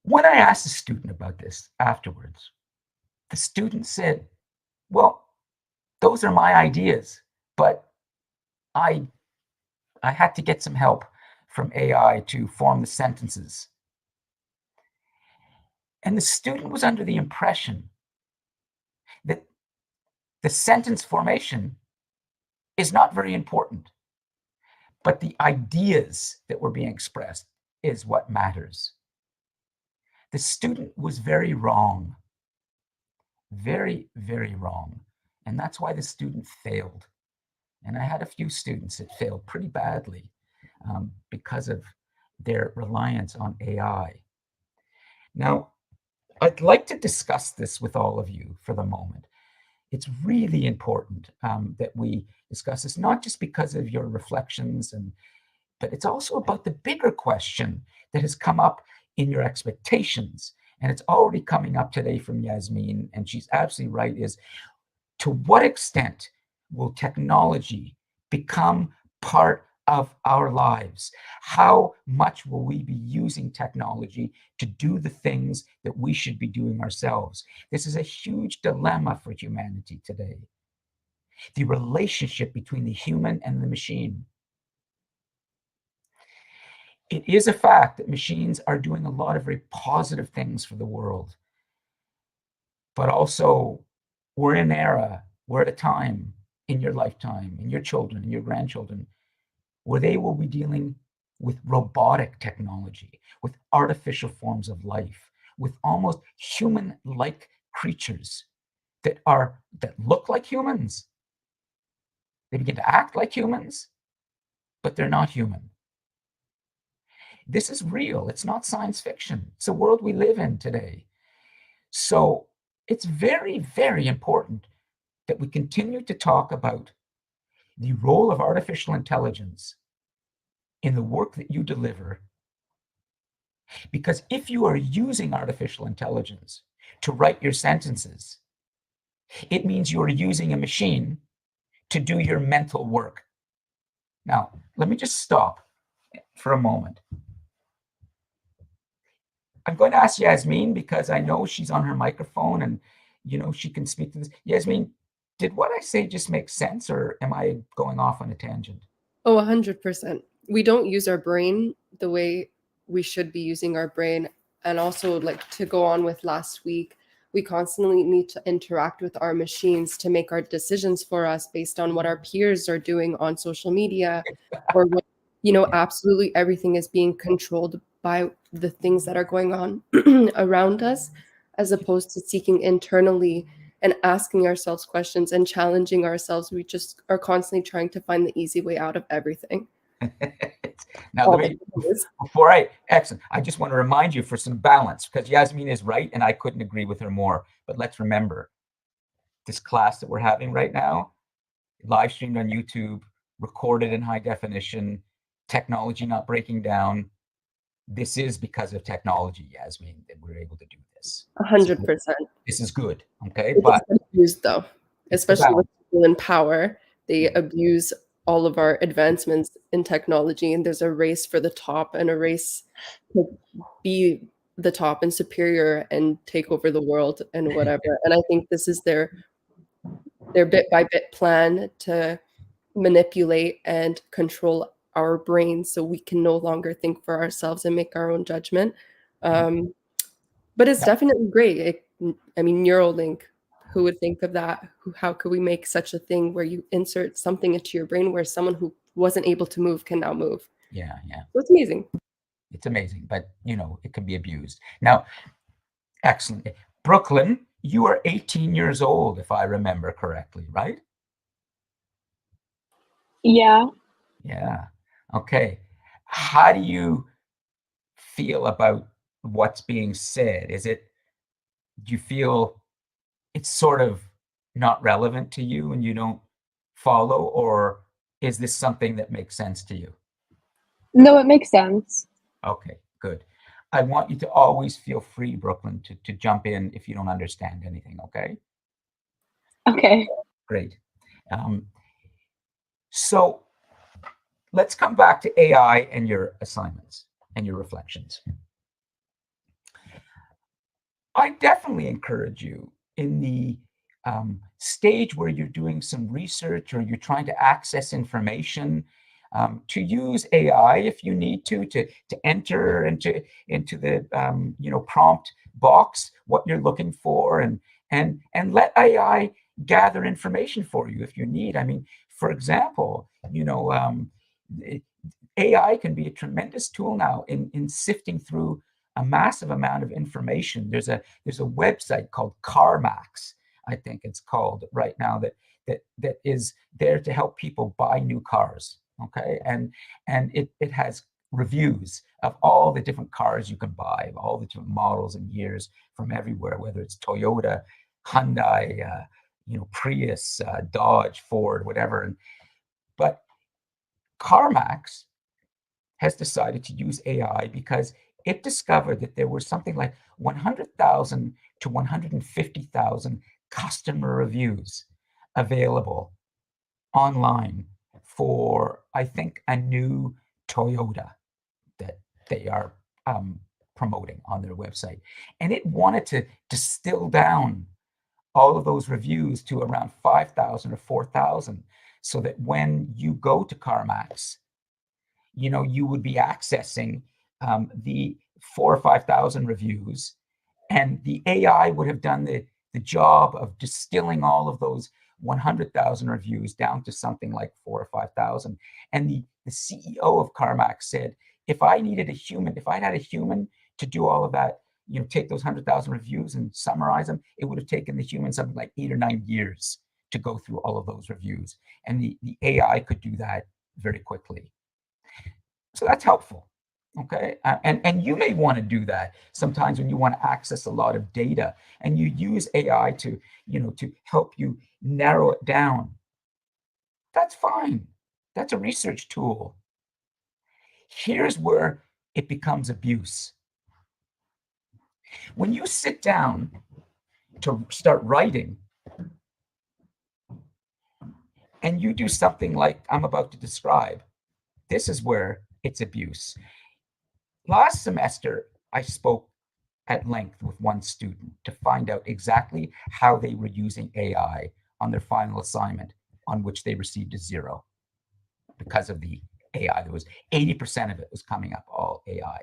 when I asked a student about this afterwards, the student said, well, those are my ideas, but I had to get some help from AI to form the sentences. And the student was under the impression that the sentence formation is not very important, but the ideas that were being expressed is what matters. The student was very wrong, very, very wrong. And that's why the student failed. And I had a few students that failed pretty badly because of their reliance on AI. Now, I'd like to discuss this with all of you for the moment. It's really important that we discuss this, not just because of your reflections, but it's also about the bigger question that has come up in your expectations. And it's already coming up today from Yasmin, and she's absolutely right, is to what extent will technology become part of our lives? How much will we be using technology to do the things that we should be doing ourselves? This is a huge dilemma for humanity today. The relationship between the human and the machine. it is a fact that machines are doing a lot of very positive things for the world. But also, we're in an era, we're at a time in your lifetime, in your children, in your grandchildren, where they will be dealing with robotic technology, with artificial forms of life, with almost human-like creatures that look like humans. They begin to act like humans, but they're not human. This is real. It's not science fiction. It's the world we live in today. So it's very, very important that we continue to talk about the role of artificial intelligence in the work that you deliver. Because if you are using artificial intelligence to write your sentences, it means you are using a machine to do your mental work. Now, let me just stop for a moment. I'm going to ask Yasmin because I know she's on her microphone and she can speak to this. Yasmin, did what I say just make sense, or am I going off on a tangent? Oh, 100%. We don't use our brain the way we should be using our brain. And also, like, to go on with last week, we constantly need to interact with our machines to make our decisions for us based on what our peers are doing on social media, or what, absolutely everything is being controlled by the things that are going on around us, as opposed to seeking internally and asking ourselves questions and challenging ourselves. We just are constantly trying to find the easy way out of everything. Now, excellent. I just want to remind you for some balance, because Yasmin is right, and I couldn't agree with her more. But let's remember, this class that we're having right now, live streamed on YouTube, recorded in high definition, technology not breaking down. This is because of technology, Yasmin, that we're able to do this. 100%. This is good, okay? But abused, though, especially with people in power, they abuse all of our advancements in technology, and there's a race for the top and a race to be the top and superior and take over the world and whatever. And I think this is their bit by bit plan to manipulate and control our brains so we can no longer think for ourselves and make our own judgment. But it's definitely great. Neuralink, who would think of that? How could we make such a thing where you insert something into your brain where someone who wasn't able to move can now move? Yeah. So it's amazing. It's amazing, but it can be abused. Now, excellent. Brooklyn, you are 18 years old, if I remember correctly, right? Yeah. Yeah. Okay. How do you feel about what's being said? Do you feel it's sort of not relevant to you and you don't follow, or is this something that makes sense to you? No, it makes sense. Okay, good. I want you to always feel free, Brooklyn, to jump in if you don't understand anything, okay? Okay. Great. So let's come back to AI and your assignments and your reflections. I definitely encourage you in the stage where you're doing some research or you're trying to access information, to use AI if you need to enter into the prompt box what you're looking for, and let AI gather information for you if you need. I mean, for example, AI can be a tremendous tool now in sifting through a massive amount of information. There's a website called CarMax, I think it's called right now, that is there to help people buy new cars. Okay, and it has reviews of all the different cars you can buy, of all the different models and years from everywhere, whether it's Toyota, Hyundai, Prius, Dodge, Ford, whatever. But CarMax has decided to use AI because it discovered that there were something like 100,000 to 150,000 customer reviews available online for, I think, a new Toyota that they are promoting on their website. And it wanted to distill down all of those reviews to around 5,000 or 4,000, so that when you go to CarMax, you would be accessing the 4,000 or 5,000 reviews, and the AI would have done the job of distilling all of those 100,000 reviews down to something like 4,000 or 5,000. And the CEO of CarMax said, if I had a human to do all of that, take those 100,000 reviews and summarize them, it would have taken the human something like 8 or 9 years to go through all of those reviews. And the AI could do that very quickly. So that's helpful. Okay. And you may want to do that sometimes when you want to access a lot of data and you use AI to help you narrow it down. That's fine. That's a research tool. Here's where it becomes abuse. When you sit down to start writing and you do something like I'm about to describe, this is where it's abuse. Last semester, I spoke at length with one student to find out exactly how they were using AI on their final assignment, on which they received a 0 because of the AI. There was 80% of it was coming up all AI.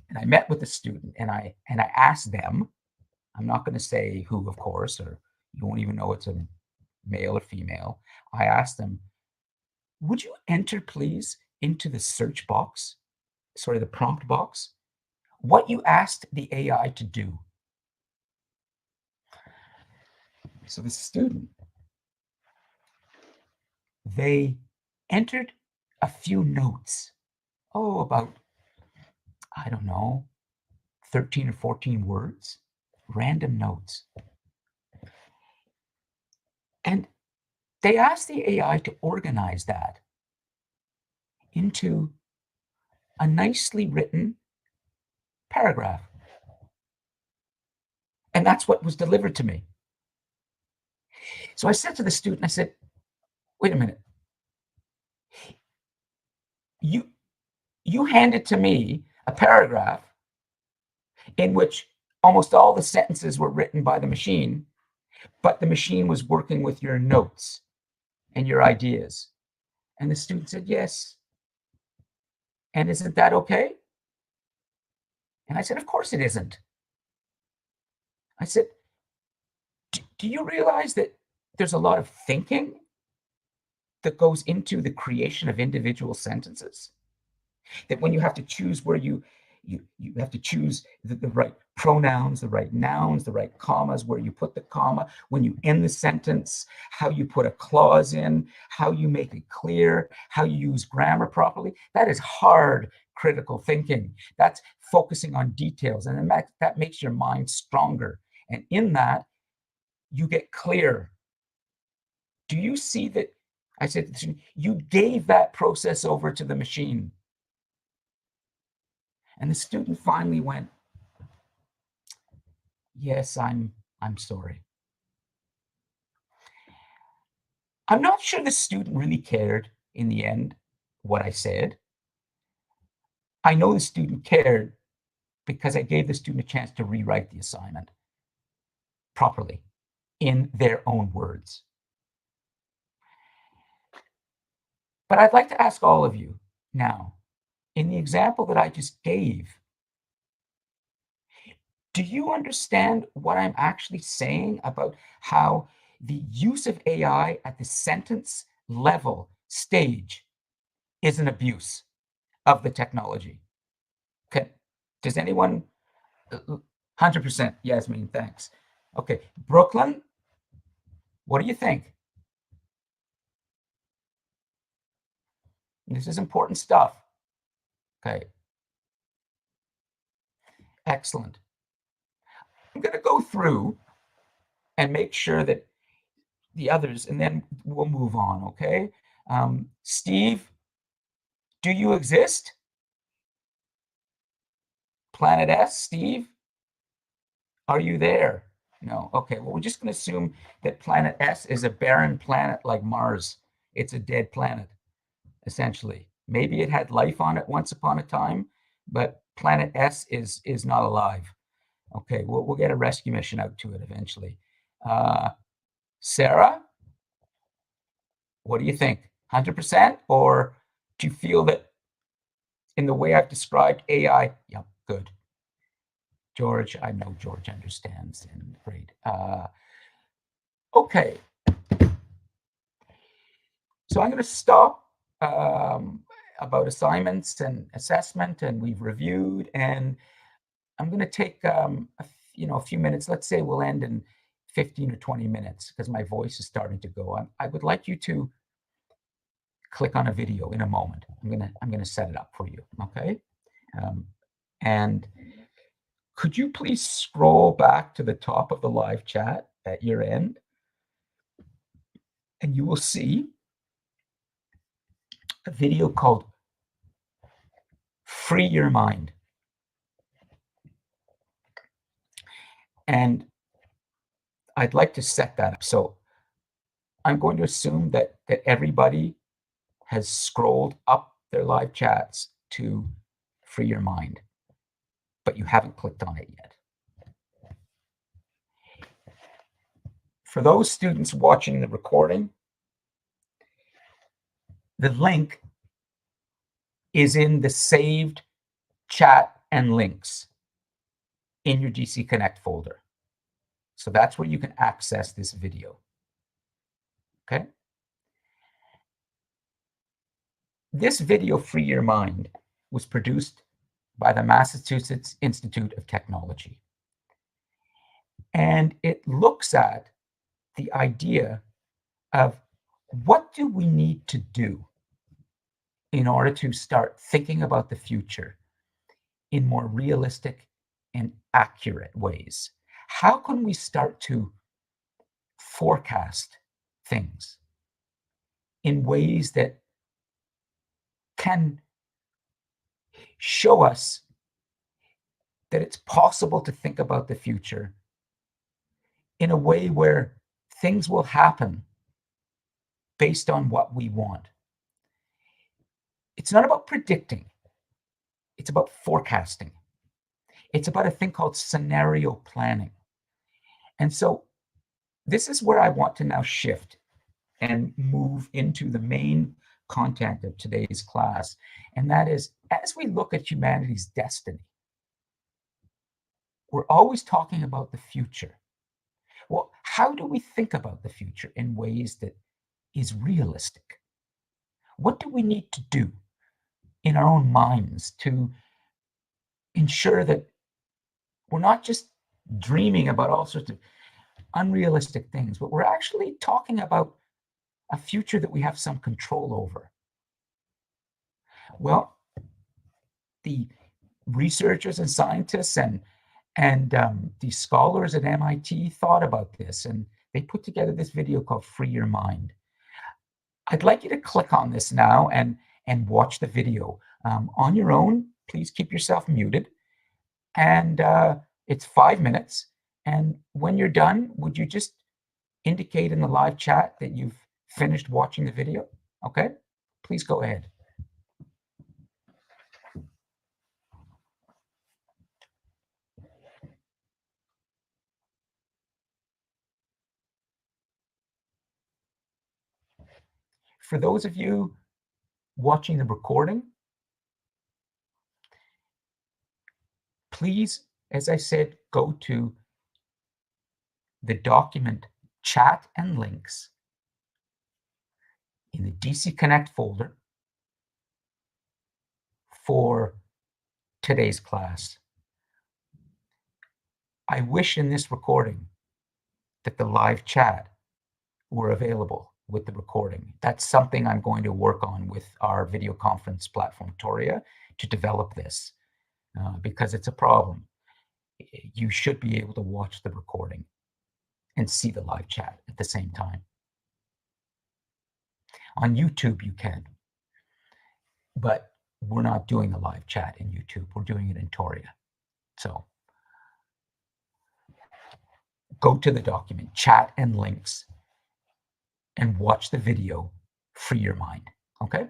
And I met with the student and I asked them, I'm not going to say who, of course, or you won't even know it's a male or female. I asked them, would you enter, please, into the search box, the prompt box, what you asked the AI to do? So the student, they entered a few notes, about, I don't know, 13 or 14 words, random notes. And they asked the AI to organize that into a nicely written paragraph. And that's what was delivered to me. So I said to the student, I said, wait a minute. You handed to me a paragraph in which almost all the sentences were written by the machine, but the machine was working with your notes and your ideas. And the student said, yes. And isn't that okay? And I said, of course it isn't. I said, do you realize that there's a lot of thinking that goes into the creation of individual sentences? That when you have to choose where you have to choose the right pronouns, the right nouns, the right commas, where you put the comma, when you end the sentence, how you put a clause in, how you make it clear, how you use grammar properly. That is hard critical thinking. That's focusing on details. And that makes your mind stronger. And in that, you get clear. Do you see that? I said, you gave that process over to the machine. And the student finally went, yes, I'm sorry. I'm not sure the student really cared in the end what I said. I know the student cared because I gave the student a chance to rewrite the assignment properly in their own words. But I'd like to ask all of you now, in the example that I just gave, do you understand what I'm actually saying about how the use of AI at the sentence level stage is an abuse of the technology? Okay, does anyone? 100%, Yasmin, thanks. Okay, Brooklyn, what do you think? This is important stuff. Okay. Excellent. I'm going to go through and make sure that the others, and then we'll move on, okay? Steve, do you exist? Planet S, Steve? Are you there? No. Okay, well, we're just going to assume that Planet S is a barren planet like Mars. It's a dead planet, essentially. Maybe it had life on it once upon a time, but Planet S is not alive. Okay, we'll get a rescue mission out to it eventually. Sarah, what do you think? 100% or Do you feel that in the way I've described AI? Yeah, good. George, I know George understands, and great. Okay. So I'm going to stop about assignments and assessment, and we've reviewed, and I'm going to take a few minutes. Let's say we'll end in 15 or 20 minutes because my voice is starting to go. I would like you to click on a video in a moment. I'm gonna set it up for you. Okay, and could you please scroll back to the top of the live chat at your end, and you will see a video called "Free Your Mind," and I'd like to set that up. So I'm going to assume that everybody has scrolled up their live chats to "Free Your Mind," but you haven't clicked on it yet. For those students watching the recording, the link is in the saved chat and links in your DC Connect folder. So that's where you can access this video. Okay? This video, Free Your Mind, was produced by the Massachusetts Institute of Technology. And it looks at the idea of what do we need to do in order to start thinking about the future in more realistic and accurate ways. How can we start to forecast things in ways that can show us that it's possible to think about the future in a way where things will happen based on what we want? It's not about predicting. It's about forecasting. It's about a thing called scenario planning. And so this is where I want to now shift and move into the main content of today's class. And that is, as we look at humanity's destiny, we're always talking about the future. Well, how do we think about the future in ways that is realistic? What do we need to do in our own minds to ensure that we're not just dreaming about all sorts of unrealistic things, but we're actually talking about a future that we have some control over? Well, the researchers and scientists and the scholars at MIT thought about this, and they put together this video called "Free Your Mind." I'd like you to click on this now and watch the video on your own. Please keep yourself muted, and it's 5 minutes. And when you're done, would you just indicate in the live chat that you've finished watching the video? Okay, please go ahead. For those of you watching the recording, please, as I said, go to the document Chat and Links in the DC Connect folder for today's class. I wish in this recording that the live chat were available with the recording. That's something I'm going to work on with our video conference platform, Toria, to develop this because it's a problem. You should be able to watch the recording and see the live chat at the same time. On YouTube, you can, but we're not doing the live chat in YouTube. We're doing it in Toria. So go to the document, Chat and Links, and watch the video, Free Your Mind, okay?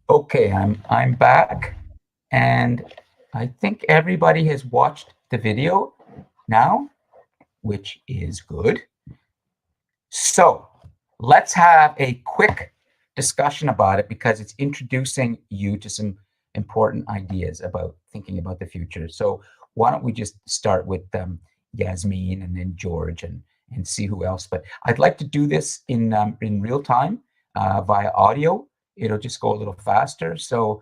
Okay, I'm back, and I think everybody has watched the video now, which is good. So let's have a quick discussion about it because it's introducing you to some important ideas about thinking about the future. So why don't we just start with Yasmin and then George and see who else. But I'd like to do this in real time via audio. It'll just go a little faster. So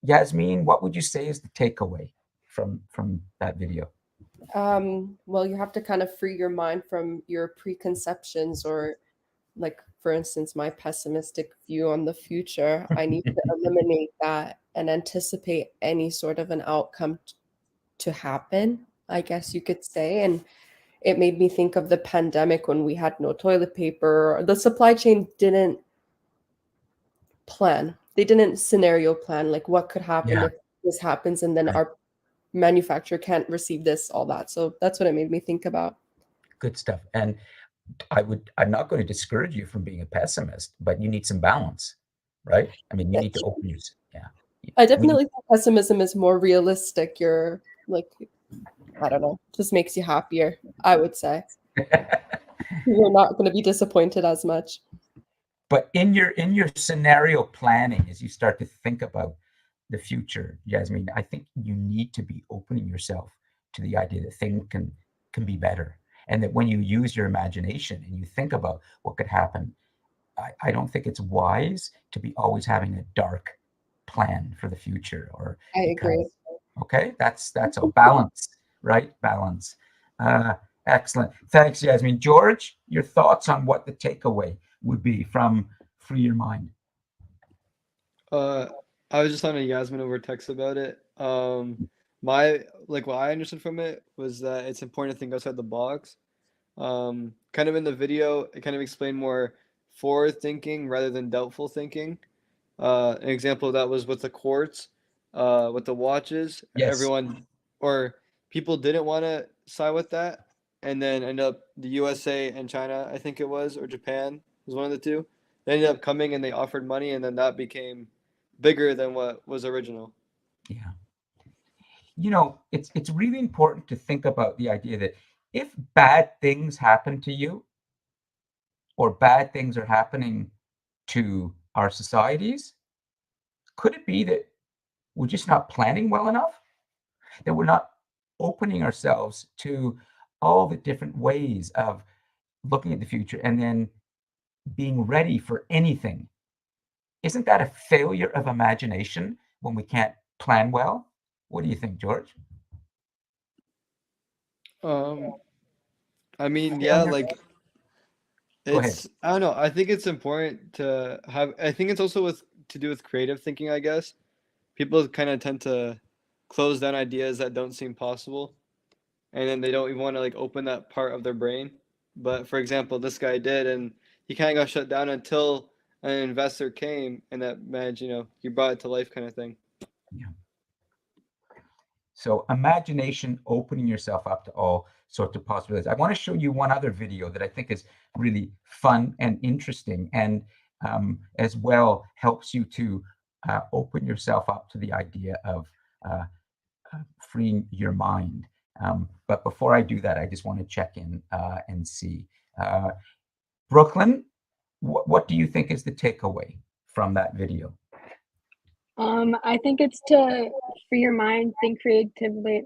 Yasmin, what would you say is the takeaway from that video? Well, you have to kind of free your mind from your preconceptions, or like, for instance, my pessimistic view on the future. I need to eliminate that and anticipate any sort of an outcome to happen, I guess you could say. And it made me think of the pandemic when we had no toilet paper. The supply chain didn't plan. They didn't scenario plan like what could happen Yeah. if this happens, and then Right. our manufacturer can't receive this, all that. So that's what it made me think about. Good stuff. And I'm not going to discourage you from being a pessimist, but you need some balance, right? I mean, you need to open your, yeah. I We- definitely think pessimism is more realistic. You're like, I don't know, just makes you happier, I would say. You're not going to be disappointed as much. But in your scenario planning, as you start to think about the future, Yasmin, I think you need to be opening yourself to the idea that things can be better. And that when you use your imagination and you think about what could happen, I don't think it's wise to be always having a dark plan for the future or I agree. okay, that's a balance, right? Balance. Excellent. Thanks, Yasmin. George, your thoughts on what the takeaway would be from Free Your Mind? I was just on a Yasmin over text about it. What I understood from it was that it's important to think outside the box. Kind of in the video, it kind of explained more forward thinking rather than doubtful thinking. An example of that was with the quartz, with the watches. Yes. Everyone or people didn't want to side with that, and then ended up the USA and China, I think it was, or Japan was one of the two. They ended up coming and they offered money, and then that became bigger than what was original. Yeah. You know, it's really important to think about the idea that if bad things happen to you or bad things are happening to our societies, could it be that we're just not planning well enough? That we're not opening ourselves to all the different ways of looking at the future and then being ready for anything? Isn't that a failure of imagination when we can't plan well? What do you think, George? I mean, yeah, like Go ahead. it's I don't know. I think it's important to have. I think it's also with to do with creative thinking. I guess people kind of tend to close down ideas that don't seem possible, and then they don't even want to like open that part of their brain. But for example, this guy did, and he kind of got shut down until an investor came and that managed, he brought it to life, kind of thing. Yeah. So imagination, opening yourself up to all sorts of possibilities. I want to show you one other video that I think is really fun and interesting, and as well helps you to open yourself up to the idea of freeing your mind. But before I do that, I just want to check in and see. Brooklyn, what do you think is the takeaway from that video? I think it's to free your mind, think creatively,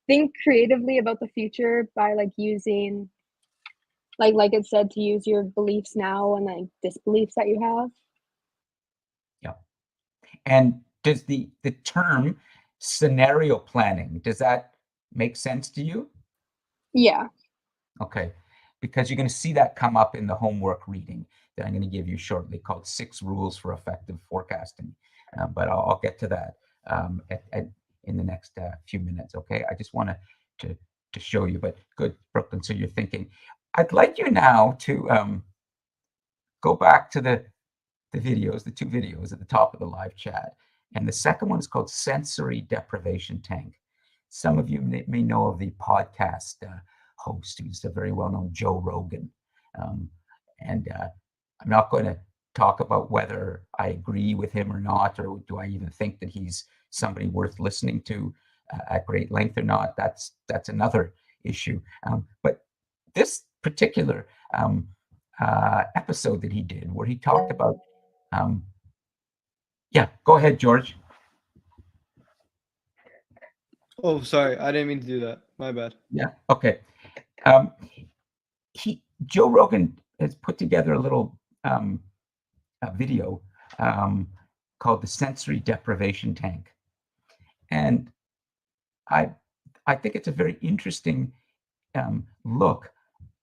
think creatively about the future by like using, like it said, to use your beliefs now and like disbeliefs that you have. Yeah. And does the term scenario planning, does that make sense to you? Yeah. Okay, because you're going to see that come up in the homework reading that I'm going to give you shortly, called 6 Rules for Effective Forecasting. But I'll get to that in the next few minutes. Okay, I just want to show you. But good, Brooklyn. So you're thinking. I'd like you now to go back to the videos, the 2 videos at the top of the live chat, and the second one is called Sensory Deprivation Tank. Some of you may know of the podcast host, who's a very well-known Joe Rogan, and I'm not going to talk about whether I agree with him or not, or do I even think that he's somebody worth listening to at great length or not, that's another issue. But this particular episode that he did, where he talked about, yeah, go ahead, George. Oh, sorry, I didn't mean to do that. My bad. Yeah, okay. Joe Rogan has put together a little a video called the Sensory Deprivation Tank, and I think it's a very interesting look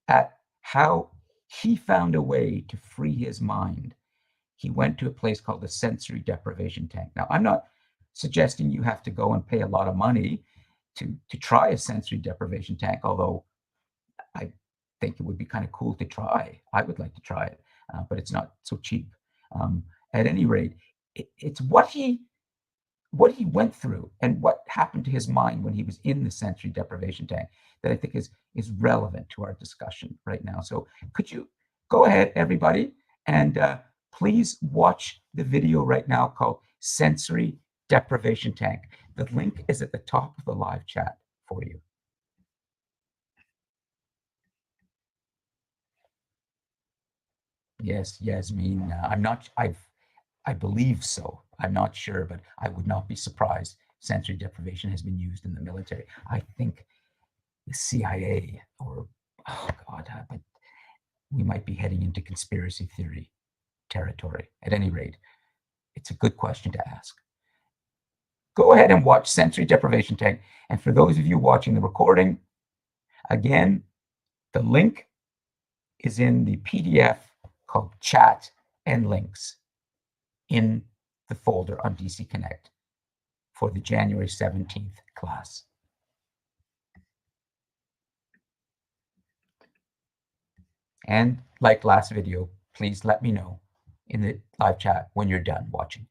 at how he found a way to free his mind. He went to a place called the Sensory Deprivation Tank. Now, I'm not suggesting you have to go and pay a lot of money to try a sensory deprivation tank, although I think it would be kind of cool to try. I would like to try it, but it's not so cheap. At any rate, it's what he went through and what happened to his mind when he was in the sensory deprivation tank that I think is relevant to our discussion right now. So could you go ahead, everybody, and please watch the video right now called Sensory Deprivation Tank. The link is at the top of the live chat for you. Yes, Yasmin, I believe so. I'm not sure, but I would not be surprised. Sensory deprivation has been used in the military. I think the CIA or, oh God, but we might be heading into conspiracy theory territory. At any rate, it's a good question to ask. Go ahead and watch Sensory Deprivation Tank. And for those of you watching the recording, again, the link is in the PDF called Chat and Links in the folder on DC Connect for the January 17th class. And like last video, please let me know in the live chat when you're done watching.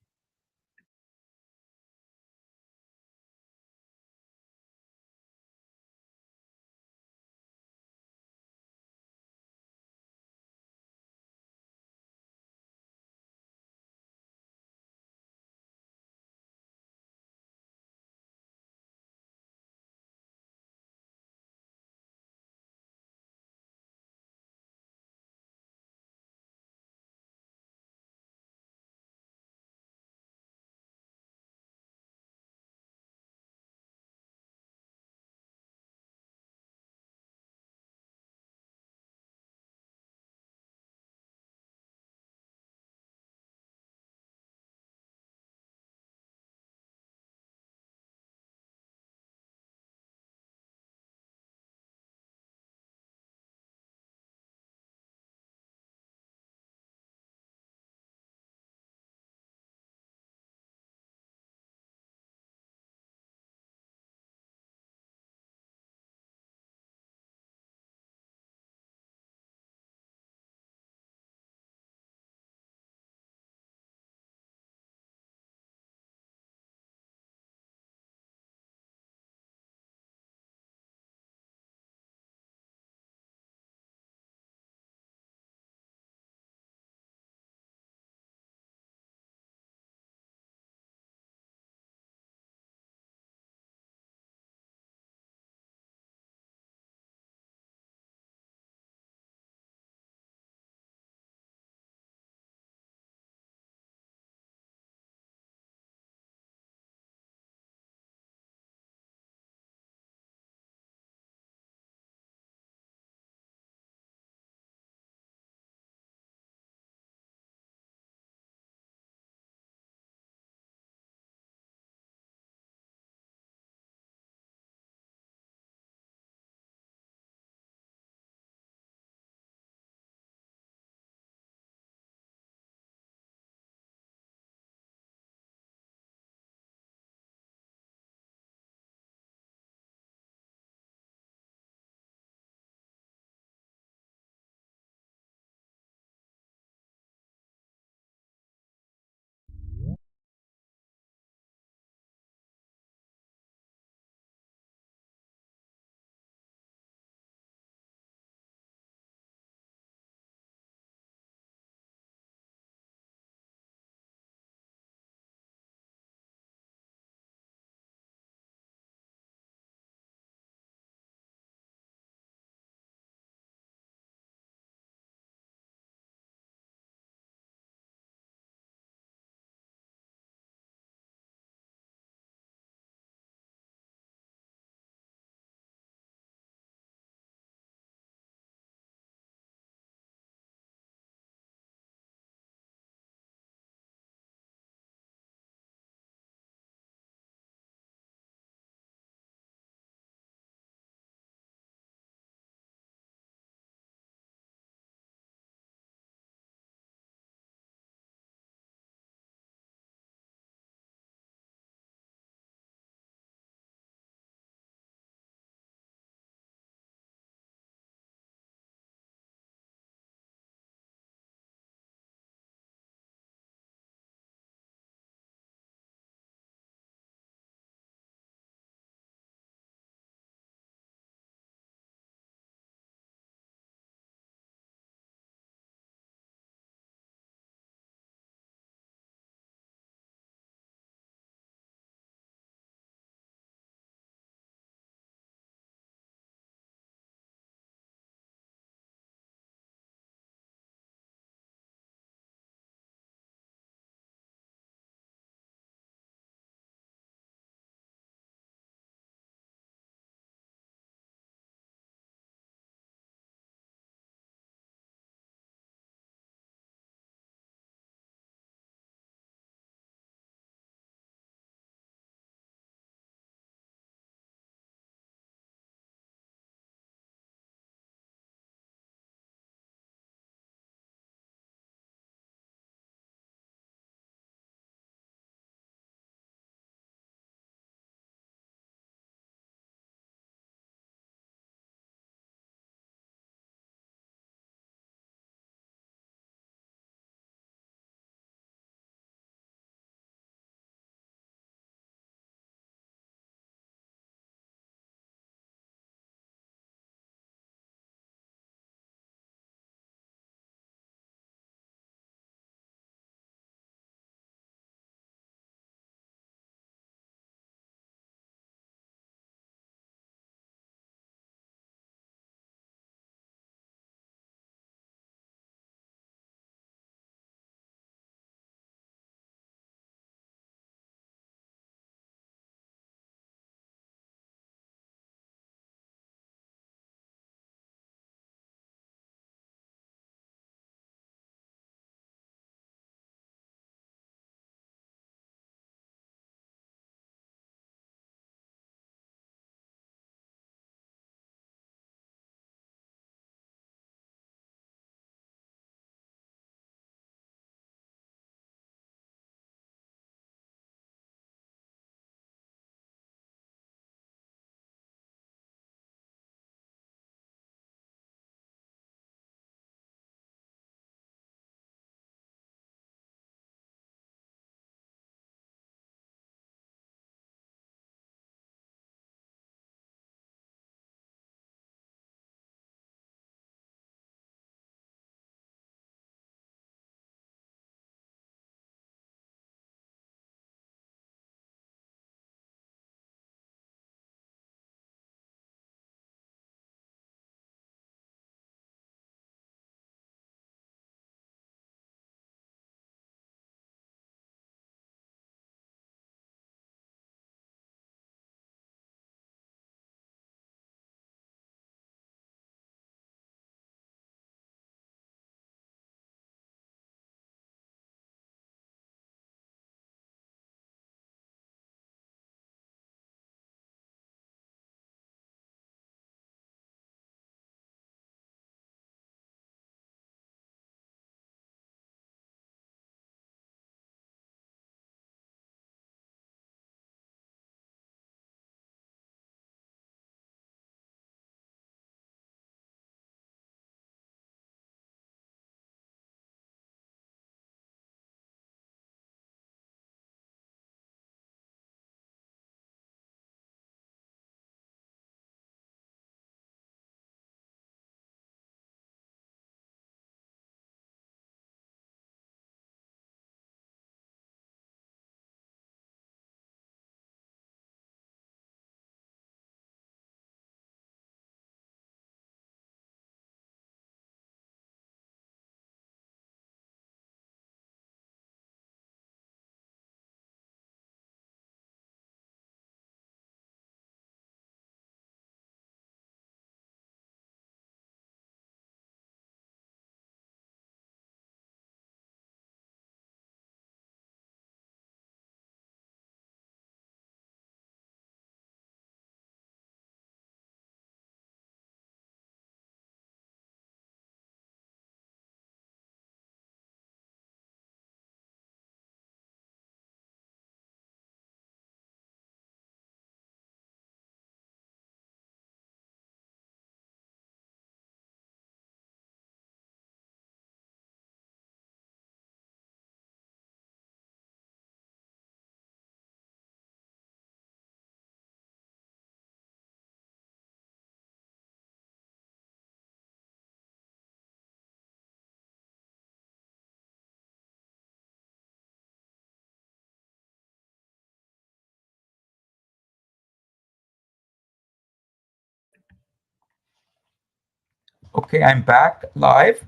Okay, I'm back live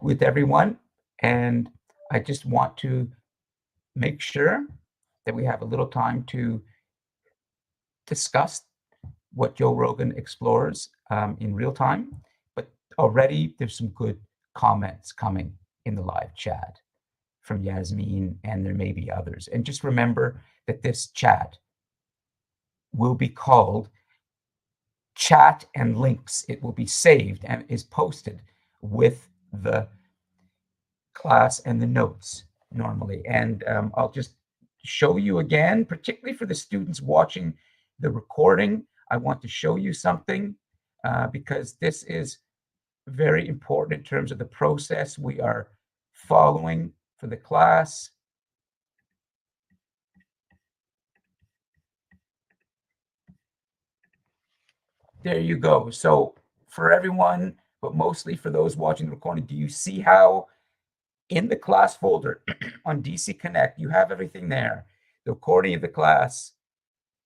with everyone, and I just want to make sure that we have a little time to discuss what Joe Rogan explores in real time. But already there's some good comments coming in the live chat from Yasmin, and there may be others. And just remember that this chat will be called Chat and Links. It will be saved and is posted with the class and the notes normally. And I'll just show you again, particularly for the students watching the recording. I want to show you something because this is very important in terms of the process we are following for the class. There you go. So for everyone, but mostly for those watching the recording, do you see how in the class folder on DC Connect, you have everything there. The recording of the class,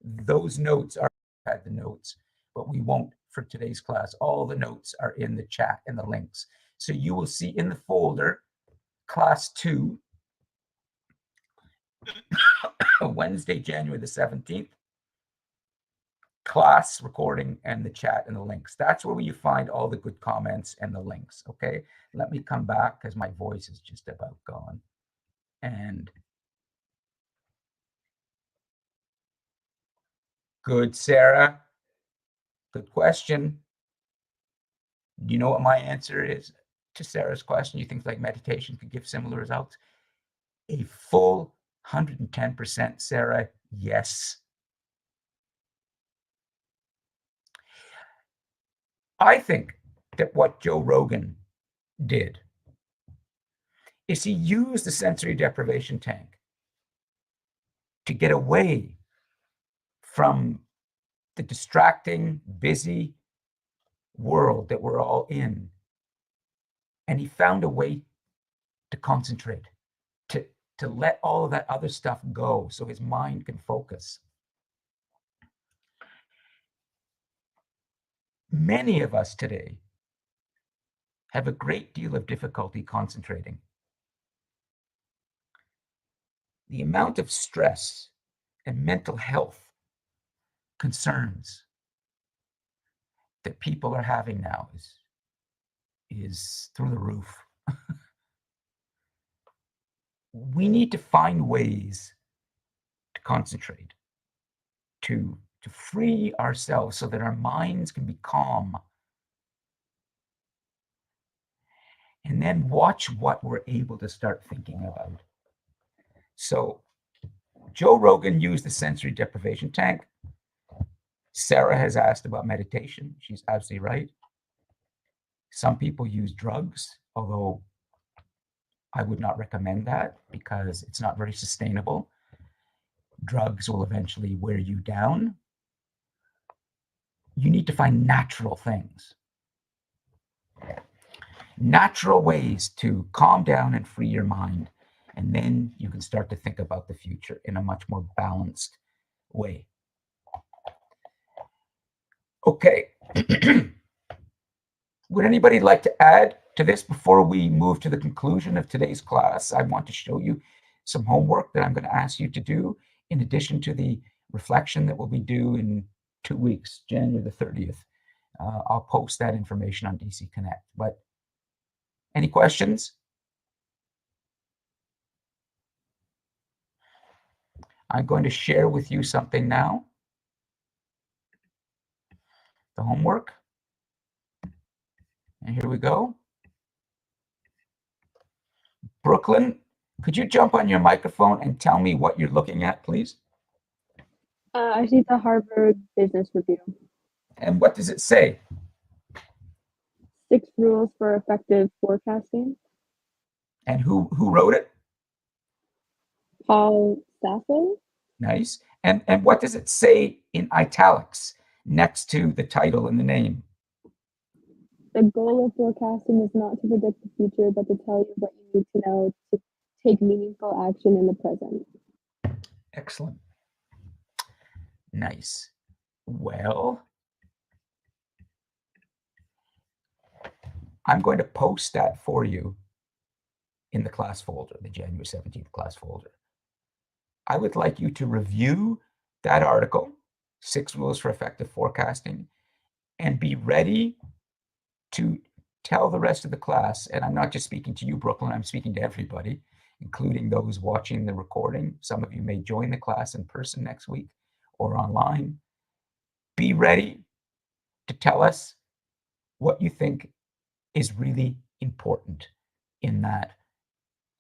those notes are at the notes, but we won't for today's class. All the notes are in the chat and the links. So you will see in the folder, class 2, Wednesday, January the 17th, class recording and the chat and the links. That's where you find all the good comments and the links, okay? Let me come back because my voice is just about gone. And good, Sarah. Good question. Do you know what my answer is to Sarah's question? You think like meditation could give similar results? A full 110%, Sarah, yes. I think that what Joe Rogan did is he used the sensory deprivation tank to get away from the distracting, busy world that we're all in. And he found a way to concentrate, to let all of that other stuff go so his mind can focus. Many of us today have a great deal of difficulty concentrating. The amount of stress and mental health concerns that people are having now is through the roof. We need to find ways to concentrate, to free ourselves so that our minds can be calm. And then watch what we're able to start thinking about. So Joe Rogan used the sensory deprivation tank. Sarah has asked about meditation. She's absolutely right. Some people use drugs, although I would not recommend that because it's not very sustainable. Drugs will eventually wear you down. You need to find natural things, natural ways to calm down and free your mind. And then you can start to think about the future in a much more balanced way. Okay. Would anybody like to add to this before we move to the conclusion of today's class? I want to show you some homework that I'm going to ask you to do in addition to the reflection that will be due in 2 weeks, January the 30th. I'll post that information on DC Connect. But any questions? I'm going to share with you something now. The homework. And here we go. Brooklyn, could you jump on your microphone and tell me what you're looking at, please? I see the Harvard Business Review. And what does it say? 6 rules for effective forecasting. And who wrote it? Paul Sasso. Nice. And what does it say in italics next to the title and the name? The goal of forecasting is not to predict the future, but to tell you what you need to know to take meaningful action in the present. Excellent. Nice. Well, I'm going to post that for you in the class folder, the January 17th class folder. I would like you to review that article, 6 Rules for Effective Forecasting, and be ready to tell the rest of the class, and I'm not just speaking to you, Brooklyn, I'm speaking to everybody, including those watching the recording. Some of you may join the class in person next week or online. Be ready to tell us what you think is really important in that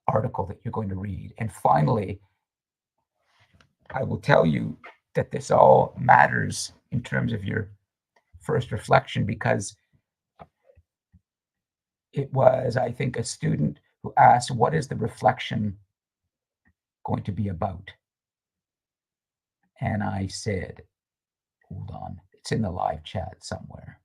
article that you're going to read. And finally, I will tell you that this all matters in terms of your first reflection, because it was, I think, a student who asked, what is the reflection going to be about? And I said, hold on, it's in the live chat somewhere.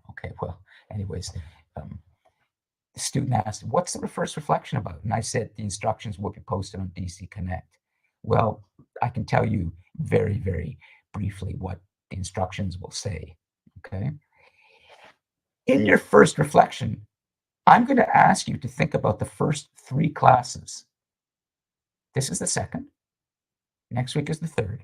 Okay, well, anyways, the student asked, what's the first reflection about? And I said, the instructions will be posted on DC Connect. Well, I can tell you very, very briefly what the instructions will say, okay? In your first reflection, I'm going to ask you to think about the first 3 classes. This is the second. Next week is the third.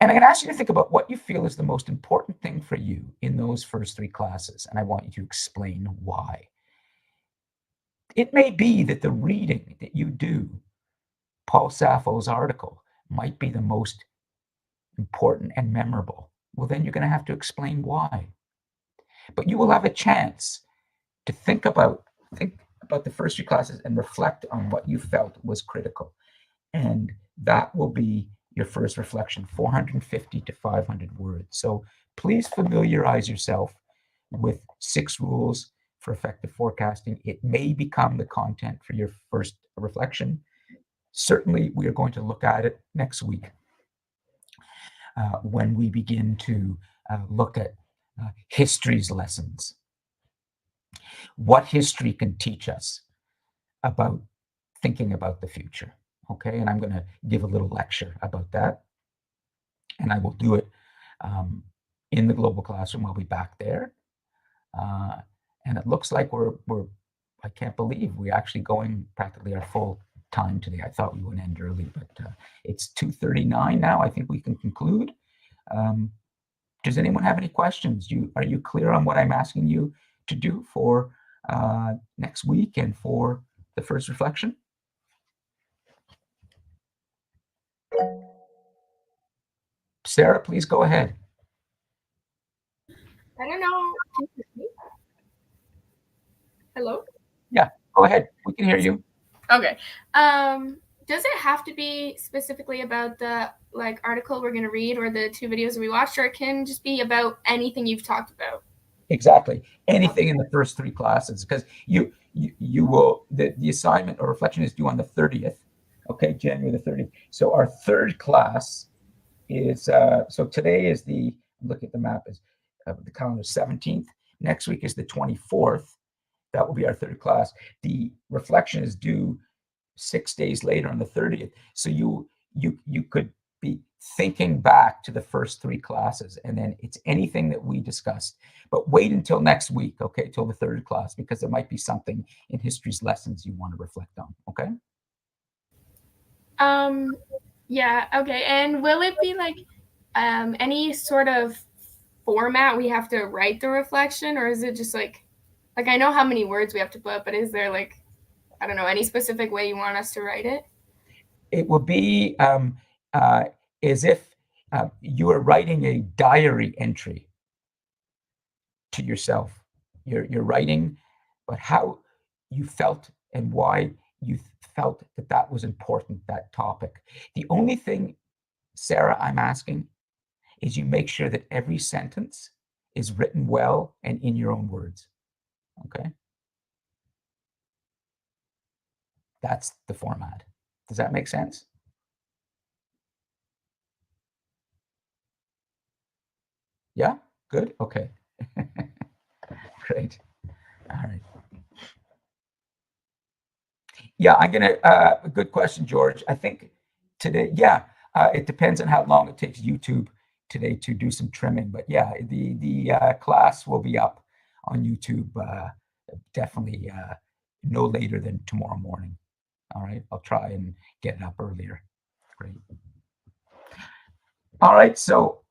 And I'm going to ask you to think about what you feel is the most important thing for you in those first 3 classes. And I want you to explain why. It may be that the reading that you do, Paul Sappho's article, might be the most important and memorable. Well, then you're going to have to explain why. But you will have a chance to think about the first 3 classes and reflect on what you felt was critical. And that will be your first reflection, 450 to 500 words. So please familiarize yourself with 6 rules for effective forecasting. It may become the content for your first reflection. Certainly, we are going to look at it next week when we begin to look at history's lessons. What history can teach us about thinking about the future. Okay, and I'm going to give a little lecture about that. And I will do it in the global classroom. I'll be back there. And it looks like I can't believe we're actually going practically our full time today. I thought we would end early, but it's 2:39 now. I think we can conclude. Does anyone have any questions? Are you clear on what I'm asking you to do for next week and for the first reflection? Sarah, please go ahead. I don't know. Can you hear me? Hello? Yeah, go ahead. We can hear you. Okay. Does it have to be specifically about the article we're going to read or the 2 videos we watched, or it can just be about anything you've talked about? Exactly. Anything in the first 3 classes, because you will, the assignment or reflection is due on the 30th. Okay, January the 30th. So our 3rd class is, so today is look at the map, is the calendar 17th. Next week is the 24th. That will be our 3rd class. The reflection is due 6 days later on the 30th. So you could be thinking back to the first 3 classes, and then it's anything that we discussed. But wait until next week, okay, till the 3rd class, because there might be something in history's lessons you want to reflect on, okay? Yeah, okay. And will it be any sort of format we have to write the reflection, or is it just like I know how many words we have to put, but is there I don't know, any specific way you want us to write it? It will be as if you are writing a diary entry to yourself. You're writing about how you felt and why you felt that was important, that topic. The only thing, Sarah, I'm asking is you make sure that every sentence is written well and in your own words. Okay? That's the format. Does that make sense? Yeah? Good? Okay. Great. All right. Yeah, I'm gonna, good question, George. I think today, it depends on how long it takes YouTube today to do some trimming, but yeah, the class will be up on YouTube definitely no later than tomorrow morning. All right, I'll try and get it up earlier. Great. All right, so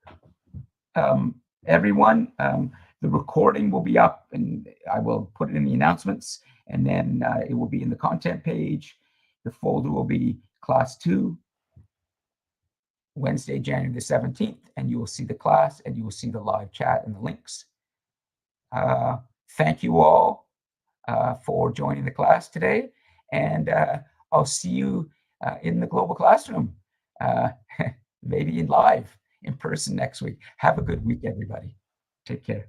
everyone, the recording will be up, and I will put it in the announcements, and then it will be in the content page. The folder will be class 2, Wednesday, January the 17th, and you will see the class, and you will see the live chat and the links. Thank you all for joining the class today, and I'll see you in the global classroom, maybe in live, in person next week. Have a good week, everybody. Take care.